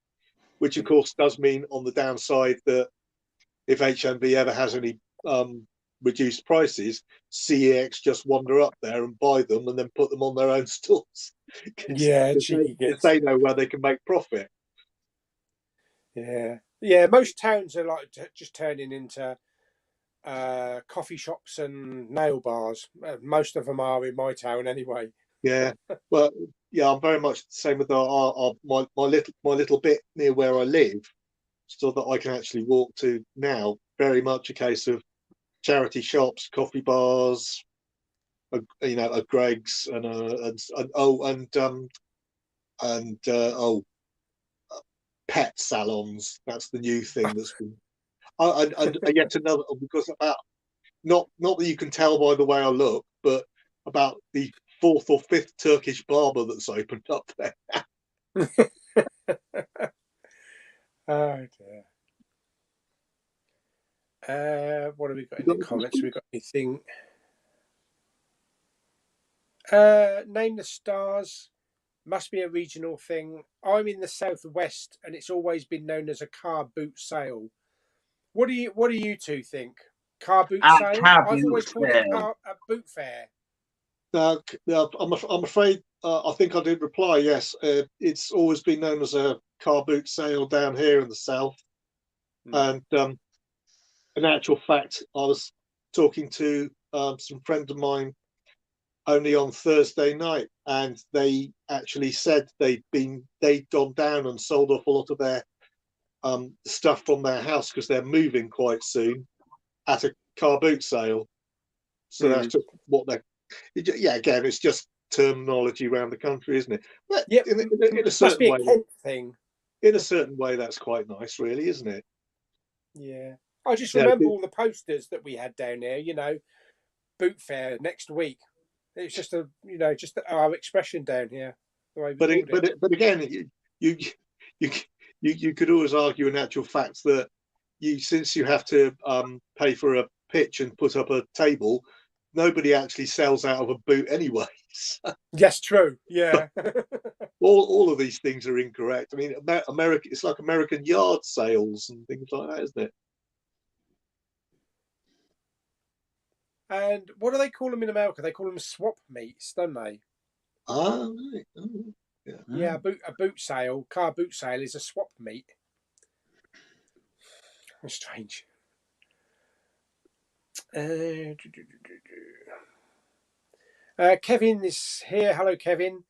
which of course does mean on the downside that if HMV ever has any reduced prices, CEX just wander up there and buy them and then put them on their own stores. Yeah, cheeky Because they know where they can make profit. Yeah. Most towns are like just turning into coffee shops and nail bars. Most of them are in my town anyway. Yeah, well, yeah, I'm very much the same with my little bit near where I live, so that I can actually walk to now. Very much a case of charity shops, coffee bars, a Greg's and pet salons. That's the new thing that's been. Yet another, because about not that you can tell by the way I look, but about the 4th or 5th Turkish barber that's opened up there. Oh dear. What have we got in the comments? We got anything? Name the stars. Must be a regional thing. I'm in the southwest, and it's always been known as a car boot sale. What do you two think? Car boot sale? I've always called it a boot fair. I'm afraid I think I did reply yes. It's always been known as a car boot sale down here in the south. And in actual fact, I was talking to some friend of mine only on Thursday night, and they actually said they'd gone down and sold off a lot of their stuff from their house because they're moving quite soon at a car boot sale. So that's just what they're. Yeah, again, it's just terminology around the country, isn't it? But yeah, in a certain way, thing. In a certain way, that's quite nice, really, isn't it? Yeah, I just remember all the posters that we had down there. You know, boot fair next week. It's just just our expression down here. But again, you could always argue in actual fact that since you have to pay for a pitch and put up a table, nobody actually sells out of a boot anyway. Yes, true. Yeah. all of these things are incorrect. I mean, America, it's like American yard sales and things like that, isn't it? And what do they call them in America? They call them swap meets, don't they? Ah, right. Oh, yeah. Yeah, a boot sale, car boot sale is a swap meet. How strange. Kevin is here. Hello, Kevin.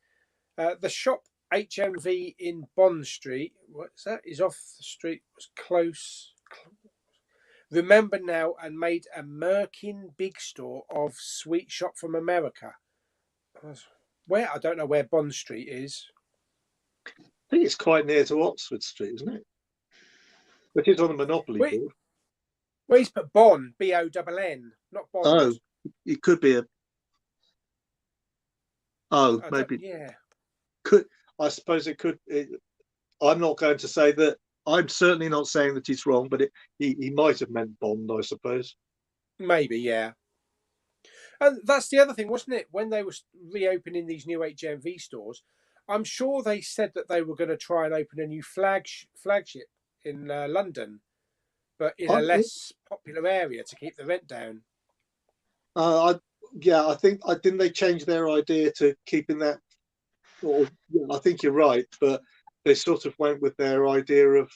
The shop HMV in Bond Street, what's that? Is off the street, was close. Remember now, and made a Merkin big store of sweet shop from America. Where? I don't know where Bond Street is. I think it's quite near to Oxford Street, isn't it? But it's on the Monopoly board. Well, he's put Bonn, B-O-N-N, not Bond. Oh, it could be a. Oh, maybe. Yeah. I suppose it could. I'm not going to say that. I'm certainly not saying that he's wrong, but he might have meant Bond, I suppose. Maybe, yeah. And that's the other thing, wasn't it? When they were reopening these new HMV stores, I'm sure they said that they were going to try and open a new flagship in London, but in a less popular area to keep the rent down. I think didn't they change their idea to keeping that? I think you're right, but they sort of went with their idea of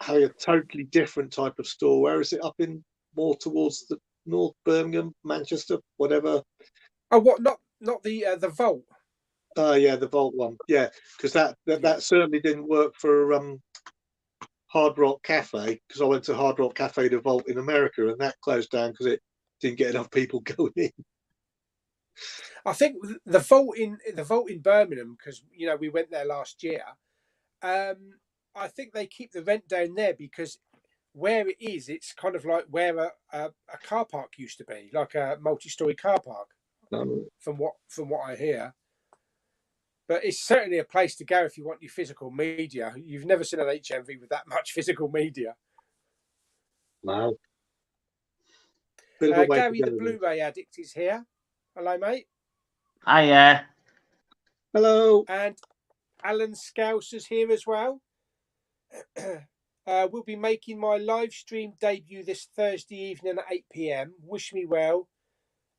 having a totally different type of store. Where is it? Up in more towards the North, Birmingham, Manchester, whatever. Oh, what? Not the Vault. Yeah, the Vault one. Yeah, because that certainly didn't work for Hard Rock Cafe, because I went to Hard Rock Cafe the Vault in America, and that closed down because it didn't get enough people going in. I think the Vault in Birmingham, because we went there last year. I think they keep the rent down there because where it is, it's kind of like where a car park used to be, like a multi-story car park. From what I hear. But it's certainly a place to go if you want your physical media. You've never seen an HMV with that much physical media. Wow. Gary the Blu-ray addict is here. Hello, mate. Hiya. Hello. And Alan Scouse is here as well. We'll be making my live stream debut this Thursday evening at 8 p.m. Wish me well.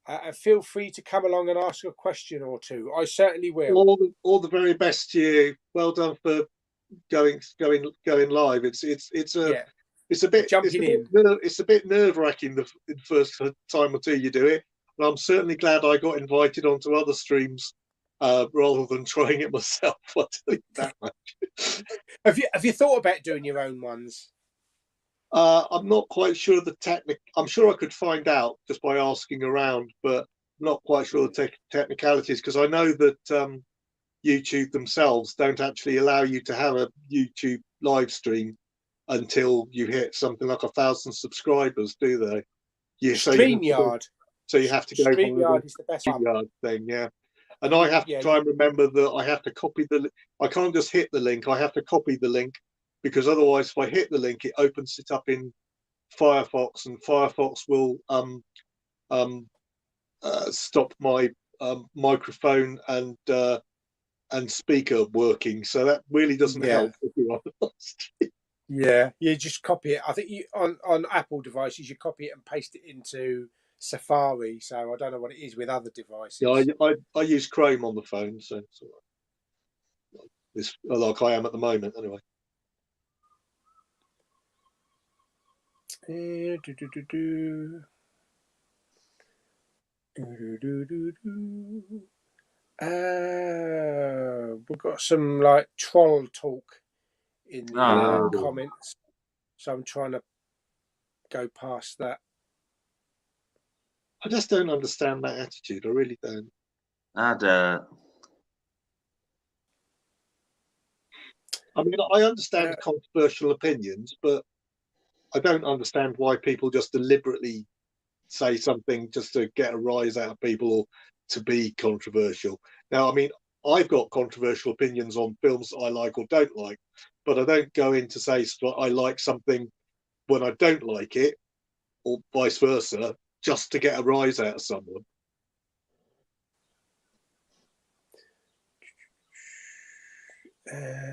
And feel free to come along and ask a question or two. I certainly will. All the very best to you. Well done for going live. It's a bit nerve-wracking the first time or two you do it. But I'm certainly glad I got invited onto other streams rather than trying it myself. I'll tell you that much. Have you thought about doing your own ones? I'm not quite sure the technique. I'm sure I could find out just by asking around, but I'm not quite sure the technicalities, because I know that YouTube themselves don't actually allow you to have a YouTube live stream until you hit something like 1,000 subscribers, do they? Yeah, StreamYard. So you have to go StreamYard is the best one. StreamYard thing, yeah. And I have to try and remember that I have to copy the. I can't just hit the link. I have to copy the link, because otherwise, if I hit the link, it opens it up in Firefox, and Firefox will stop my microphone and speaker working. So that really doesn't help, if you're honest. Yeah, you just copy it. I think you on Apple devices, you copy it and paste it into Safari. So I don't know what it is with other devices. Yeah, I use Chrome on the phone, so it's all right. It's like I am at the moment, anyway. We've got some like troll talk in the comments, so I'm trying to go past that. I just don't understand that attitude. I really don't. I don't. I mean, I understand controversial opinions, but I don't understand why people just deliberately say something just to get a rise out of people or to be controversial. Now, I mean, I've got controversial opinions on films that I like or don't like, but I don't go in to say I like something when I don't like it, or vice versa, just to get a rise out of someone.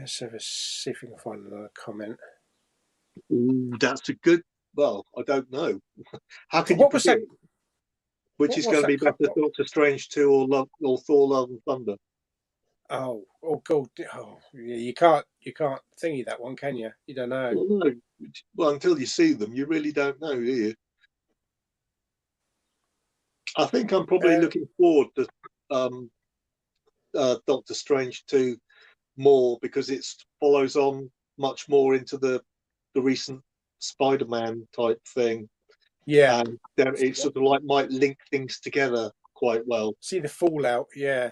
So let's see if we can find another comment. Ooh, that's a good. Well, I don't know. How can What you predict which is going to be better, Doctor Strange 2 or Thor: Love and Thunder? Oh, God! Oh, yeah, you can't thingy that one, can you? You don't know. Well, no. Well, until you see them, you really don't know, do you? I think I'm probably looking forward to Doctor Strange 2 more, because it follows on much more into the recent Spider-Man type thing. Yeah, and it sort of like might link things together quite well. See the fallout, yeah.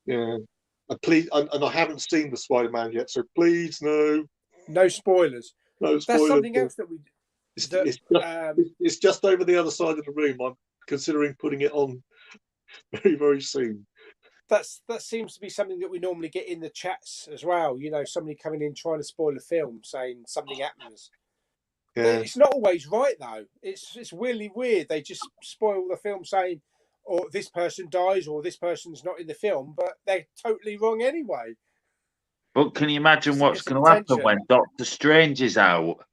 And I haven't seen the Spider-Man yet, so please no spoilers. No spoilers. That's something else that we. It's just over the other side of the room. I'm considering putting it on very, very soon. That seems to be something that we normally get in the chats as well. You know, somebody coming in trying to spoil a film, saying something happens. Yeah. It's not always right though. It's really weird. They just spoil the film, saying, "Or this person dies," or "this person's not in the film," but they're totally wrong anyway. But can you imagine what's going to happen when Doctor Strange is out?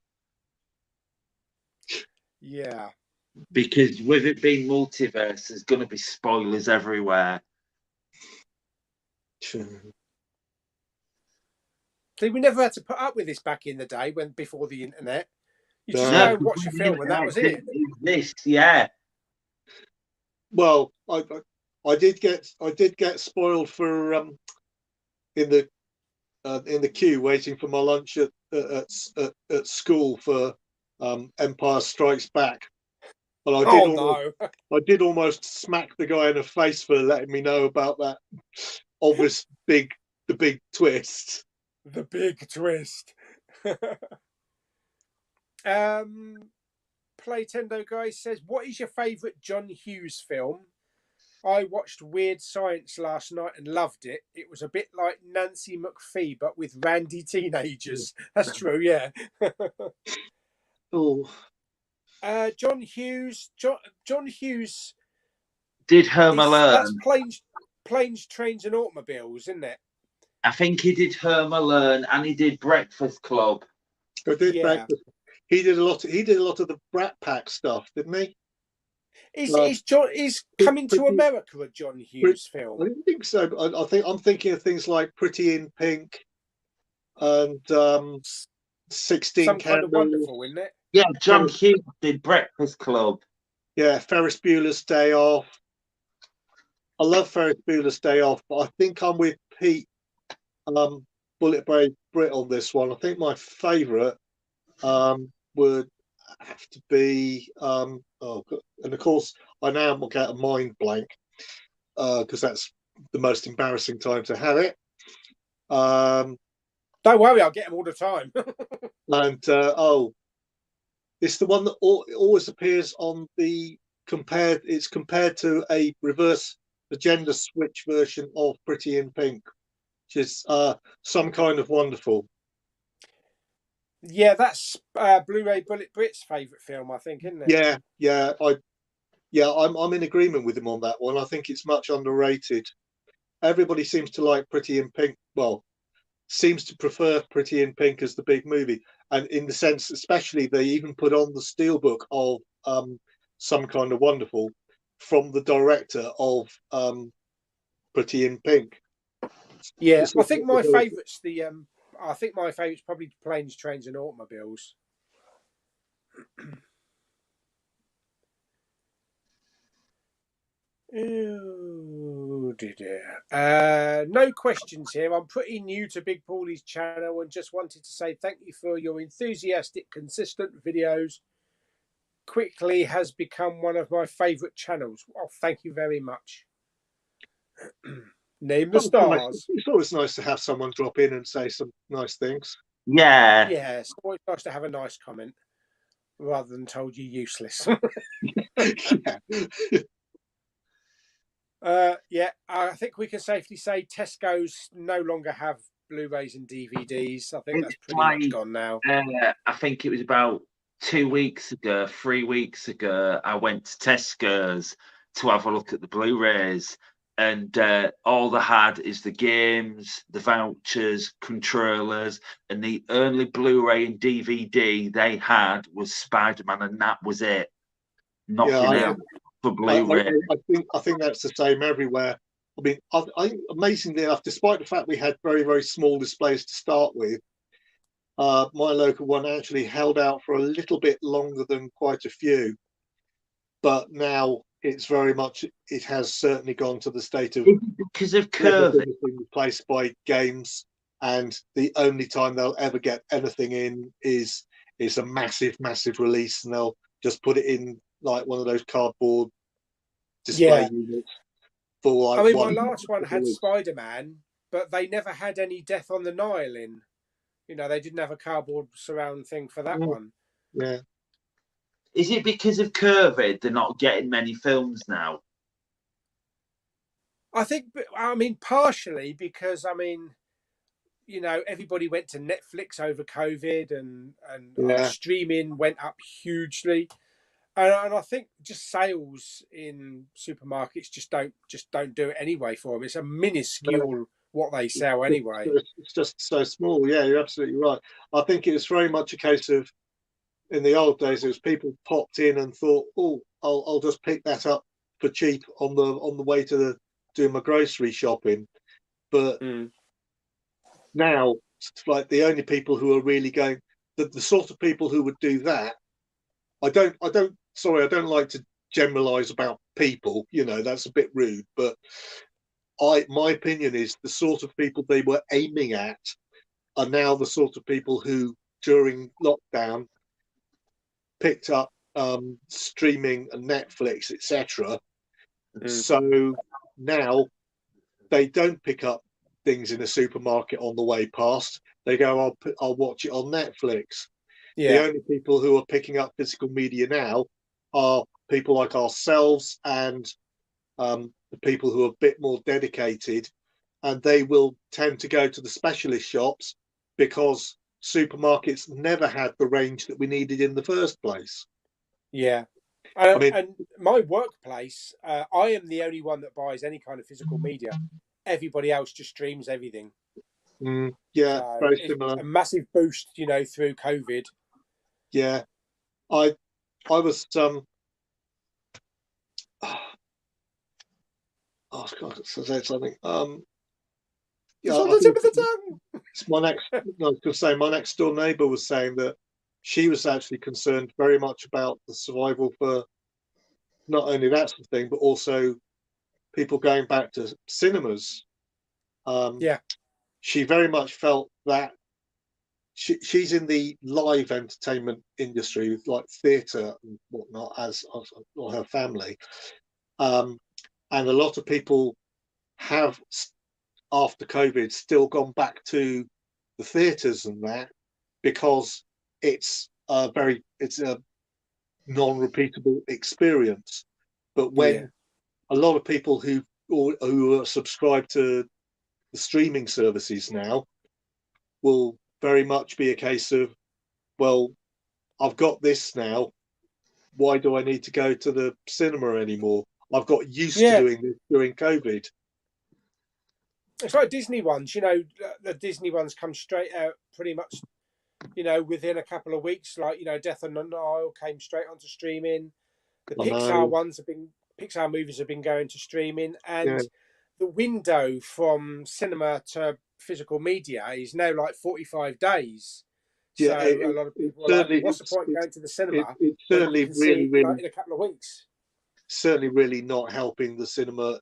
Yeah. Because with it being multiverse, there's going to be spoilers everywhere. See, we never had to put up with this back in the day before the internet. You just go and watch a film, and that was it. Yeah. Well, I did get spoiled for in the queue waiting for my lunch at school for Empire Strikes Back. And I did almost smack the guy in the face for letting me know about that obvious big twist. The big twist. Playtendo guy says, "What is your favourite John Hughes film? I watched Weird Science last night and loved it. It was a bit like Nancy McPhee, but with randy teenagers." That's true, yeah. Oh. John Hughes. John Hughes did Home Alone. That's planes, Trains and Automobiles, isn't it? I think he did Home Alone and he did Breakfast Club. Breakfast. He did a lot of the Brat Pack stuff, didn't he? Is Coming to America a John Hughes film? I don't think so. I'm thinking of things like Pretty in Pink and 16 Some Candles. Kind of Wonderful, isn't it? Yeah, John Hughes did Breakfast Club. Yeah, Ferris Bueller's Day Off. I love Ferris Bueller's Day Off, but I think I'm with Pete, Bullet Brave Brit on this one. I think my favourite would have to be and of course I now get a mind blank because that's the most embarrassing time to have it. Um, Don't worry, I'll get them all the time. and oh, it's the one that always appears on the compared. It's compared to a reverse agenda switch version of Pretty in Pink, which is Some Kind of Wonderful. Yeah, that's Blu-ray Bullet Brit's favourite film, I think, isn't it? Yeah, I'm in agreement with him on that one. I think it's much underrated. Everybody seems to like Pretty in Pink. Well, seems to prefer Pretty in Pink as the big movie, and in the sense, especially, they even put on the steelbook of Some Kind of Wonderful from the director of Pretty in Pink. Yeah, I think my favourite's I think my favourite's probably Planes, Trains, and Automobiles. Oh dear. No questions here. I'm pretty new to Big Pauly's channel and just wanted to say thank you for your enthusiastic, consistent videos. Quickly has become one of my favourite channels. Oh, thank you very much. Name the stars. It's always nice to have someone drop in and say some nice things. Yeah. Yeah, it's always nice to have a nice comment rather than told you useless. Yeah, I think we can safely say Tesco's no longer have Blu-rays and DVDs. I think that's pretty much gone now. I think it was about 2 weeks ago, 3 weeks ago, I went to Tesco's to have a look at the Blu-rays, and all they had is the games, the vouchers, controllers, and the only Blu-ray and DVD they had was Spider-Man, and that was it. Nothing else for Blu-ray. I think that's the same everywhere. I mean, amazingly enough, despite the fact we had very, very small displays to start with, my local one actually held out for a little bit longer than quite a few. But now it's very much, it has certainly gone to the state of because of COVID being replaced by games, and the only time they'll ever get anything in is a massive release, and they'll just put it in like one of those cardboard display units. For like, I mean, my last one had Spider-Man, but they never had any Death on the Nile in. You know, they didn't have a cardboard surround thing for that one. Yeah. Is it because of COVID they're not getting many films now? I think, I mean, partially because, I mean, you know, everybody went to Netflix over COVID, and streaming went up hugely. And I think just sales in supermarkets just don't do it anyway for them. It's a minuscule what they sell anyway. It's just so small. Yeah, you're absolutely right. I think it was very much a case of, in the old days, it was people popped in and thought, oh, I'll just pick that up for cheap on the way to doing my grocery shopping. But now, it's like the only people who are really going, the sort of people who would do that. I don't like to generalize about people, you know, that's a bit rude, but my opinion is the sort of people they were aiming at are now the sort of people who during lockdown picked up streaming and Netflix, etc. So now they don't pick up things in a supermarket on the way past. They go, I'll watch it on Netflix. The only people who are picking up physical media now are people like ourselves and the people who are a bit more dedicated, and they will tend to go to the specialist shops because supermarkets never had the range that we needed in the first place. Yeah. And my workplace, I am the only one that buys any kind of physical media. Everybody else just streams everything. Yeah, so very similar. A massive boost, you know, through COVID. Yeah, I was oh God, so say something. Yeah, it's my next. I was going to say my next door neighbour was saying that she was actually concerned very much about the survival for not only that sort of thing, but also people going back to cinemas. She very much felt that she's in the live entertainment industry with like theatre and whatnot, as her family, and a lot of people have after COVID still gone back to the theatres and that, because it's a non-repeatable experience. But when a lot of people who are subscribed to the streaming services now will very much be a case of, well, I've got this now. Why do I need to go to the cinema anymore? I've got used to doing this during COVID. It's like Disney ones, you know, the Disney ones come straight out pretty much, you know, within a couple of weeks. Like, you know, Death on the Nile came straight onto streaming. The Pixar movies have been going to streaming, and the window from cinema to physical media is now like 45 days. So a lot of people are like, what's the point going to the cinema? It's certainly when you can see it, like, in a couple of weeks. Certainly really not helping the cinema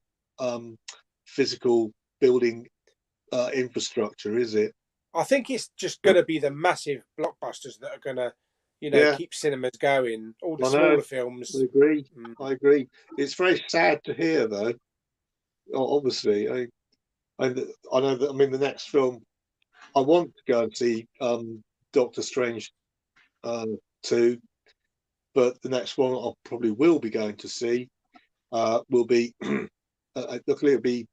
physical building infrastructure, is it? I think it's just going to be the massive blockbusters that are going to, you know, keep cinemas going. All the smaller films. I agree. It's very sad to hear, though. Obviously, I know that. I mean, the next film I want to go and see, Doctor Strange 2, but the next one I probably will be going to see will be luckily it'll be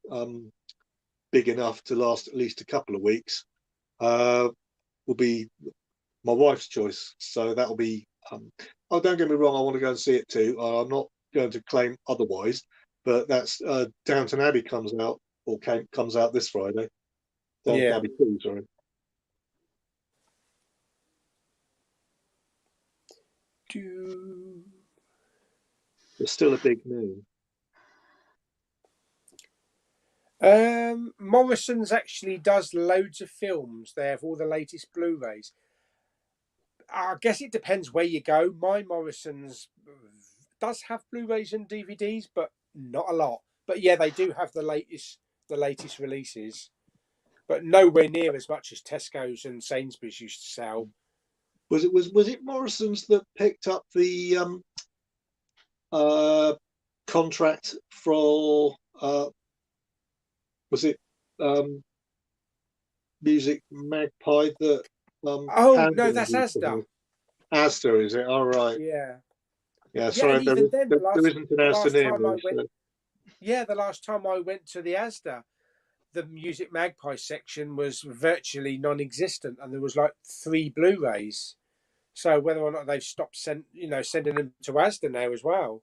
big enough to last at least a couple of weeks. Will be my wife's choice, so that'll be oh, don't get me wrong, I want to go and see it too. I'm not going to claim otherwise, but that's Downton Abbey comes out this Friday. Downton Abbey 2, sorry. It's still a big name. Morrison's actually does loads of films. They have all the latest Blu-rays. I guess it depends where you go. My Morrison's does have Blu-rays and DVDs, but not a lot. But yeah, they do have the latest releases, but nowhere near as much as Tesco's and Sainsbury's used to sell. Was it Morrison's that picked up the contract for was it Music Magpie that oh no, that's Asda. Asda, is it? All right. Yeah, sorry, there isn't an Asda near me. The last time I went to the Asda, the Music Magpie section was virtually non-existent, and there was like 3 Blu-rays. So whether or not they've stopped sending them to Asda now as well.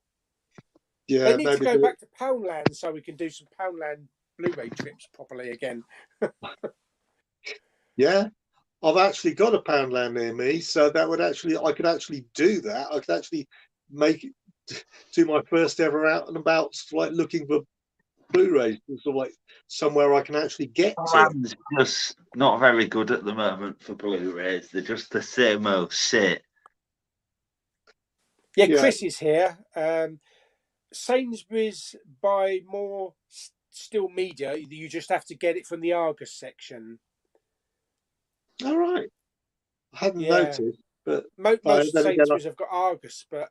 Yeah, they need to go back to Poundland so we can do some Poundland Blu-ray trips properly again. Yeah, I've actually got a Poundland near me, so I could actually do that. I could actually do my first ever out and about, like looking for Blu-rays, sort of like somewhere I can actually get to. Poundland's just not very good at the moment for Blu-rays. They're just the same old shit. Yeah, Chris is here. Sainsbury's buy more still media. You just have to get it from the Argus section. All right. I hadn't noticed, but most Sainsbury's have got Argus, but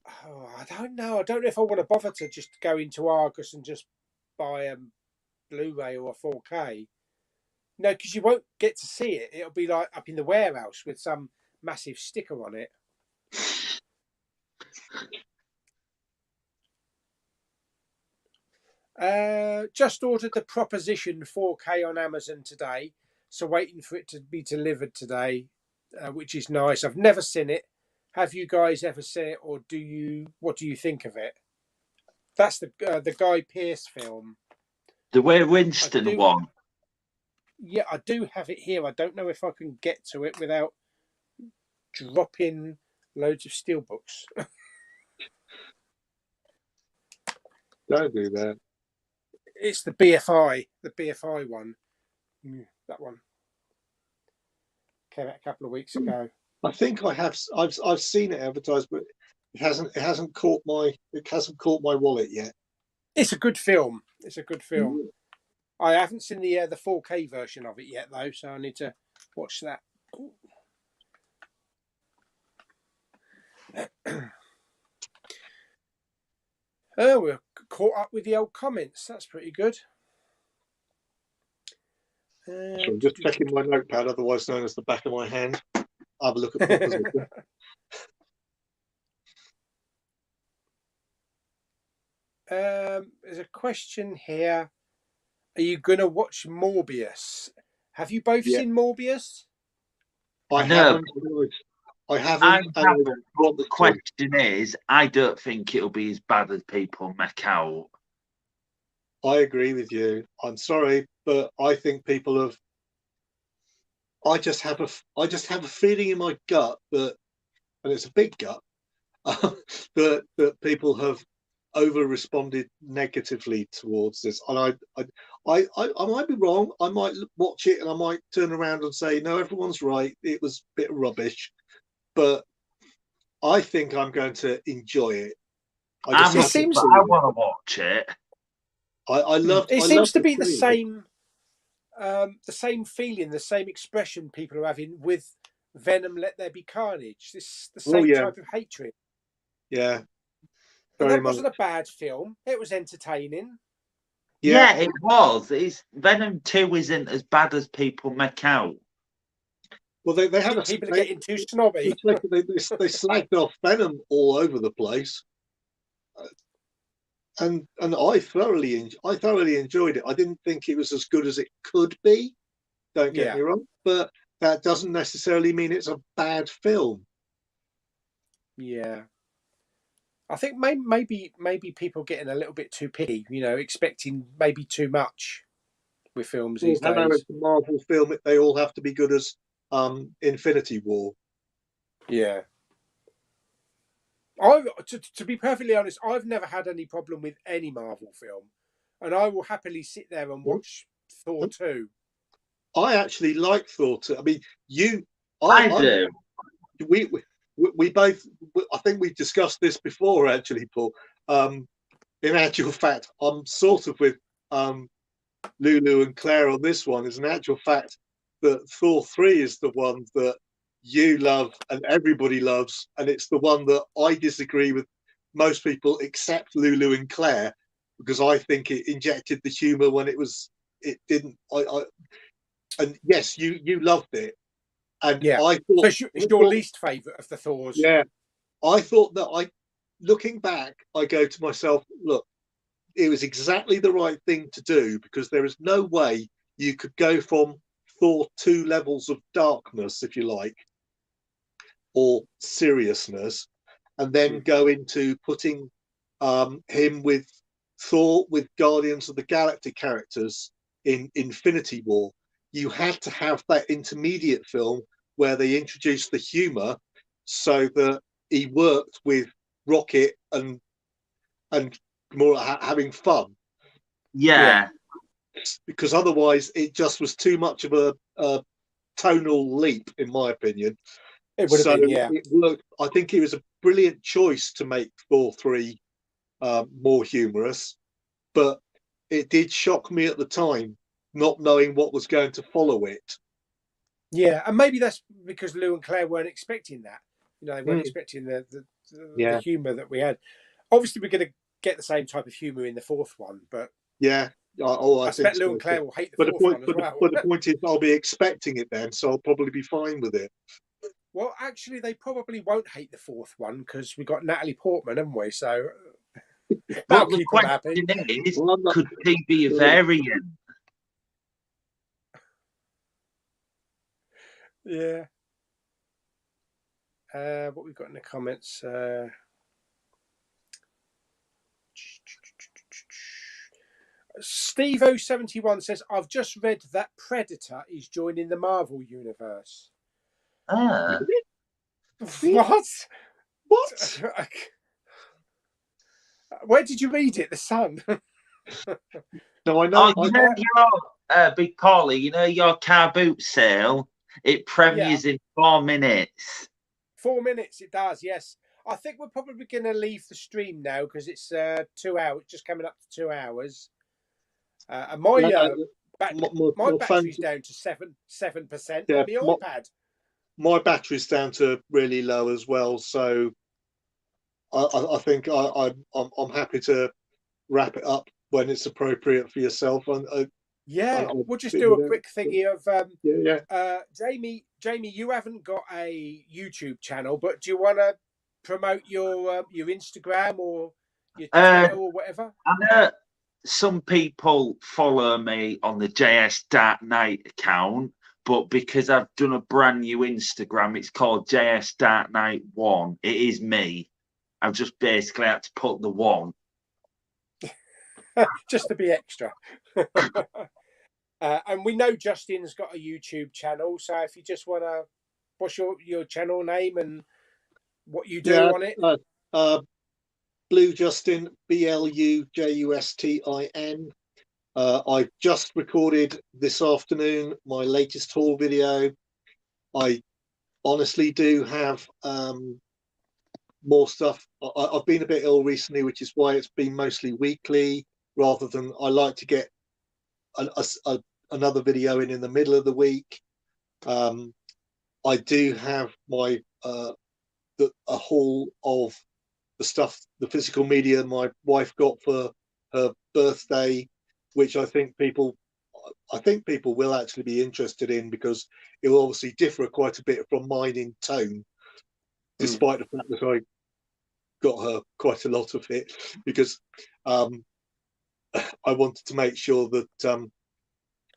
I don't know. I don't know if I want to bother to just go into Argus and just buy a Blu-ray or a 4K. No, because you won't get to see it. It'll be like up in the warehouse with some massive sticker on it. Just ordered the Proposition 4K on Amazon today, so waiting for it to be delivered today, which is nice. I've never seen it. Have you guys ever seen it, or what do you think of it? That's the Guy Pearce film. The Way Winston one. Yeah, I do have it here. I don't know if I can get to it without dropping loads of steelbooks. Don't do that. It's the BFI one. That one came out a couple of weeks ago. I think I've seen it advertised, but it hasn't caught my wallet yet. It's a good film. I haven't seen the 4K version of it yet though, so I need to watch that. Oh, we're caught up with the old comments. That's pretty good. So I'm just checking my notepad, otherwise known as the back of my hand. Have a look at my position. There's a question here. Are you going to watch Morbius? Have you both seen Morbius? I No. haven't. I haven't. What the question is, I don't think it'll be as bad as people make out. I agree with you. I'm sorry, but I think people have. I just have a feeling in my gut that, and it's a big gut, that people have over responded negatively towards this. And I might be wrong. I might watch it and I might turn around and say, no, everyone's right. It was a bit rubbish, but I think I'm going to enjoy it. I want to watch it. I love. It seems to be the same feeling, the same expression people are having with Venom. Let There Be Carnage. This the same type of hatred. Yeah. And that wasn't a bad film. It was entertaining. Yeah, it was. Venom 2 isn't as bad as people make out. Well, they had people are getting too snobby. They slagged off Venom all over the place, and I thoroughly enjoyed it. I didn't think it was as good as it could be. Don't get me wrong, but that doesn't necessarily mean it's a bad film. Yeah. I think maybe people getting a little bit too picky, expecting maybe too much with films these days. It's a Marvel film. They all have to be good as Infinity War. Yeah. To be perfectly honest, I've never had any problem with any Marvel film, and I will happily sit there and watch Thor 2. I actually like Thor 2. I mean, I do. We both, I think we discussed this before, actually, Paul. In actual fact, I'm sort of with Lulu and Claire on this one. As an actual fact, that Thor 3 is the one that you love and everybody loves, and it's the one that I disagree with most people except Lulu and Claire, because I think it injected the humour when it didn't. And yes, you loved it. And I thought it's your least favourite of the Thors. Yeah, I thought that looking back, I go to myself, look, it was exactly the right thing to do, because there is no way you could go from Thor 2 levels of darkness, if you like, or seriousness, and then go into putting him with Thor with Guardians of the Galaxy characters in Infinity War. You had to have that intermediate film where they introduced the humour so that he worked with Rocket and more having fun. Yeah. Because otherwise it just was too much of a tonal leap, in my opinion. It would have been, it worked. I think it was a brilliant choice to make Thor 3 more humorous, but it did shock me at the time, not knowing what was going to follow it. Yeah, and maybe that's because Lou and Claire weren't expecting that. They weren't expecting the humour that we had. Obviously, we're going to get the same type of humour in the fourth one, but I expect Lou and Claire will hate the fourth one as well. But the point is, I'll be expecting it then, so I'll probably be fine with it. Well, actually, they probably won't hate the fourth one because we got Natalie Portman, haven't we? So but the question is, could he be a variant? Yeah. What we've got in the comments. Steve071 says, I've just read that Predator is joining the Marvel universe. Ah. What? Where did you read it? The Sun? No, I know. Your Big Pauly, your car boot sale, it premieres in 4 minutes. 4 minutes, it does, yes. I think we're probably going to leave the stream now because it's 2 hours, just coming up to 2 hours. And my battery's down to 7% on the iPad. My battery's down to really low as well, so I think I'm happy to wrap it up when it's appropriate for yourself. And Yeah, I'll we'll just fit do it a out. quick thingy of Yeah. Jamie, you haven't got a YouTube channel, but do you want to promote your Instagram or your Twitter or whatever? I know some people follow me on the JS Dark Knight account, but because I've done a brand new Instagram, it's called JS Dark Knight 1. It is me. I've just basically had to put the 1. Just to be extra. And we know Justin's got a YouTube channel, so if you just want to, what's your channel name and what you do on it? Blue Justin, BLUJUSTIN. I just recorded this afternoon my latest haul video. I honestly do have more stuff. I've been a bit ill recently, which is why it's been mostly weekly rather than I like to get another video in the middle of the week. I do have my a haul of the stuff, the physical media my wife got for her birthday, which I think people will actually be interested in, because it will obviously differ quite a bit from mine in tone, despite the fact that I got her quite a lot of it, because I wanted to make sure that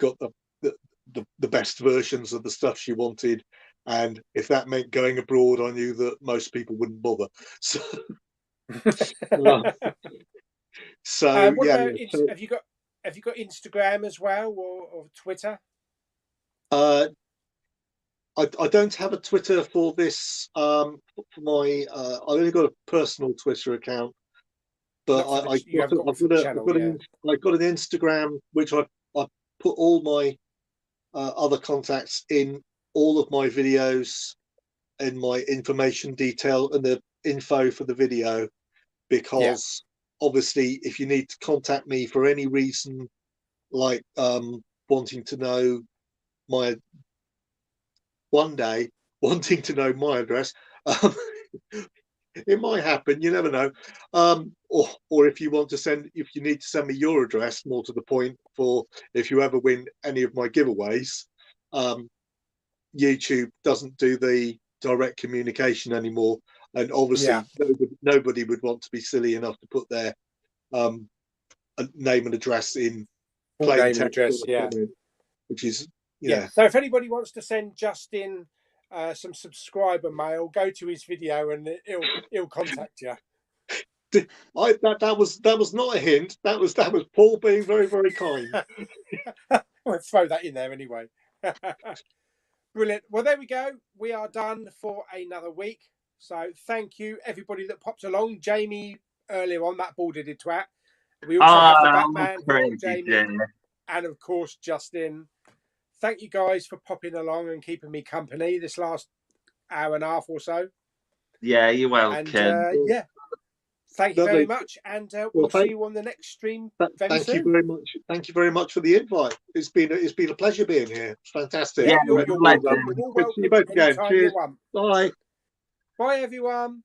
got the best versions of the stuff she wanted, and if that meant going abroad, I knew that most people wouldn't bother. So, so what yeah. about, have you got Instagram as well, or Twitter? I don't have a Twitter for this. For my, I only got a personal Twitter account, but I've got an Instagram which I put all my other contacts in, all of my videos, in my information detail and the info for the video, because obviously if you need to contact me for any reason, like wanting to know my address, it might happen, you never know. Or if you need to send me your address, more to the point, for if you ever win any of my giveaways. YouTube doesn't do the direct communication anymore, and obviously nobody would want to be silly enough to put their name and address in plain text, which is So if anybody wants to send Justin some subscriber mail, go to his video and he'll contact you. That was not a hint. That was Paul being very, very kind. We'll throw that in there anyway. Brilliant. Well, there we go. We are done for another week. So thank you, everybody that popped along. Jamie, earlier on, that bald-headed twat. We also have the Batman, Jamie, and of course, Justin. Thank you guys for popping along and keeping me company this last hour and a half or so. Yeah, you're welcome. And thank you very much, and we'll see you on the next stream very soon. You very much. Thank you very much for the invite. It's been a pleasure being here. It's fantastic. Yeah, you're welcome. Good to see you both again. Cheers. Bye. Bye, everyone.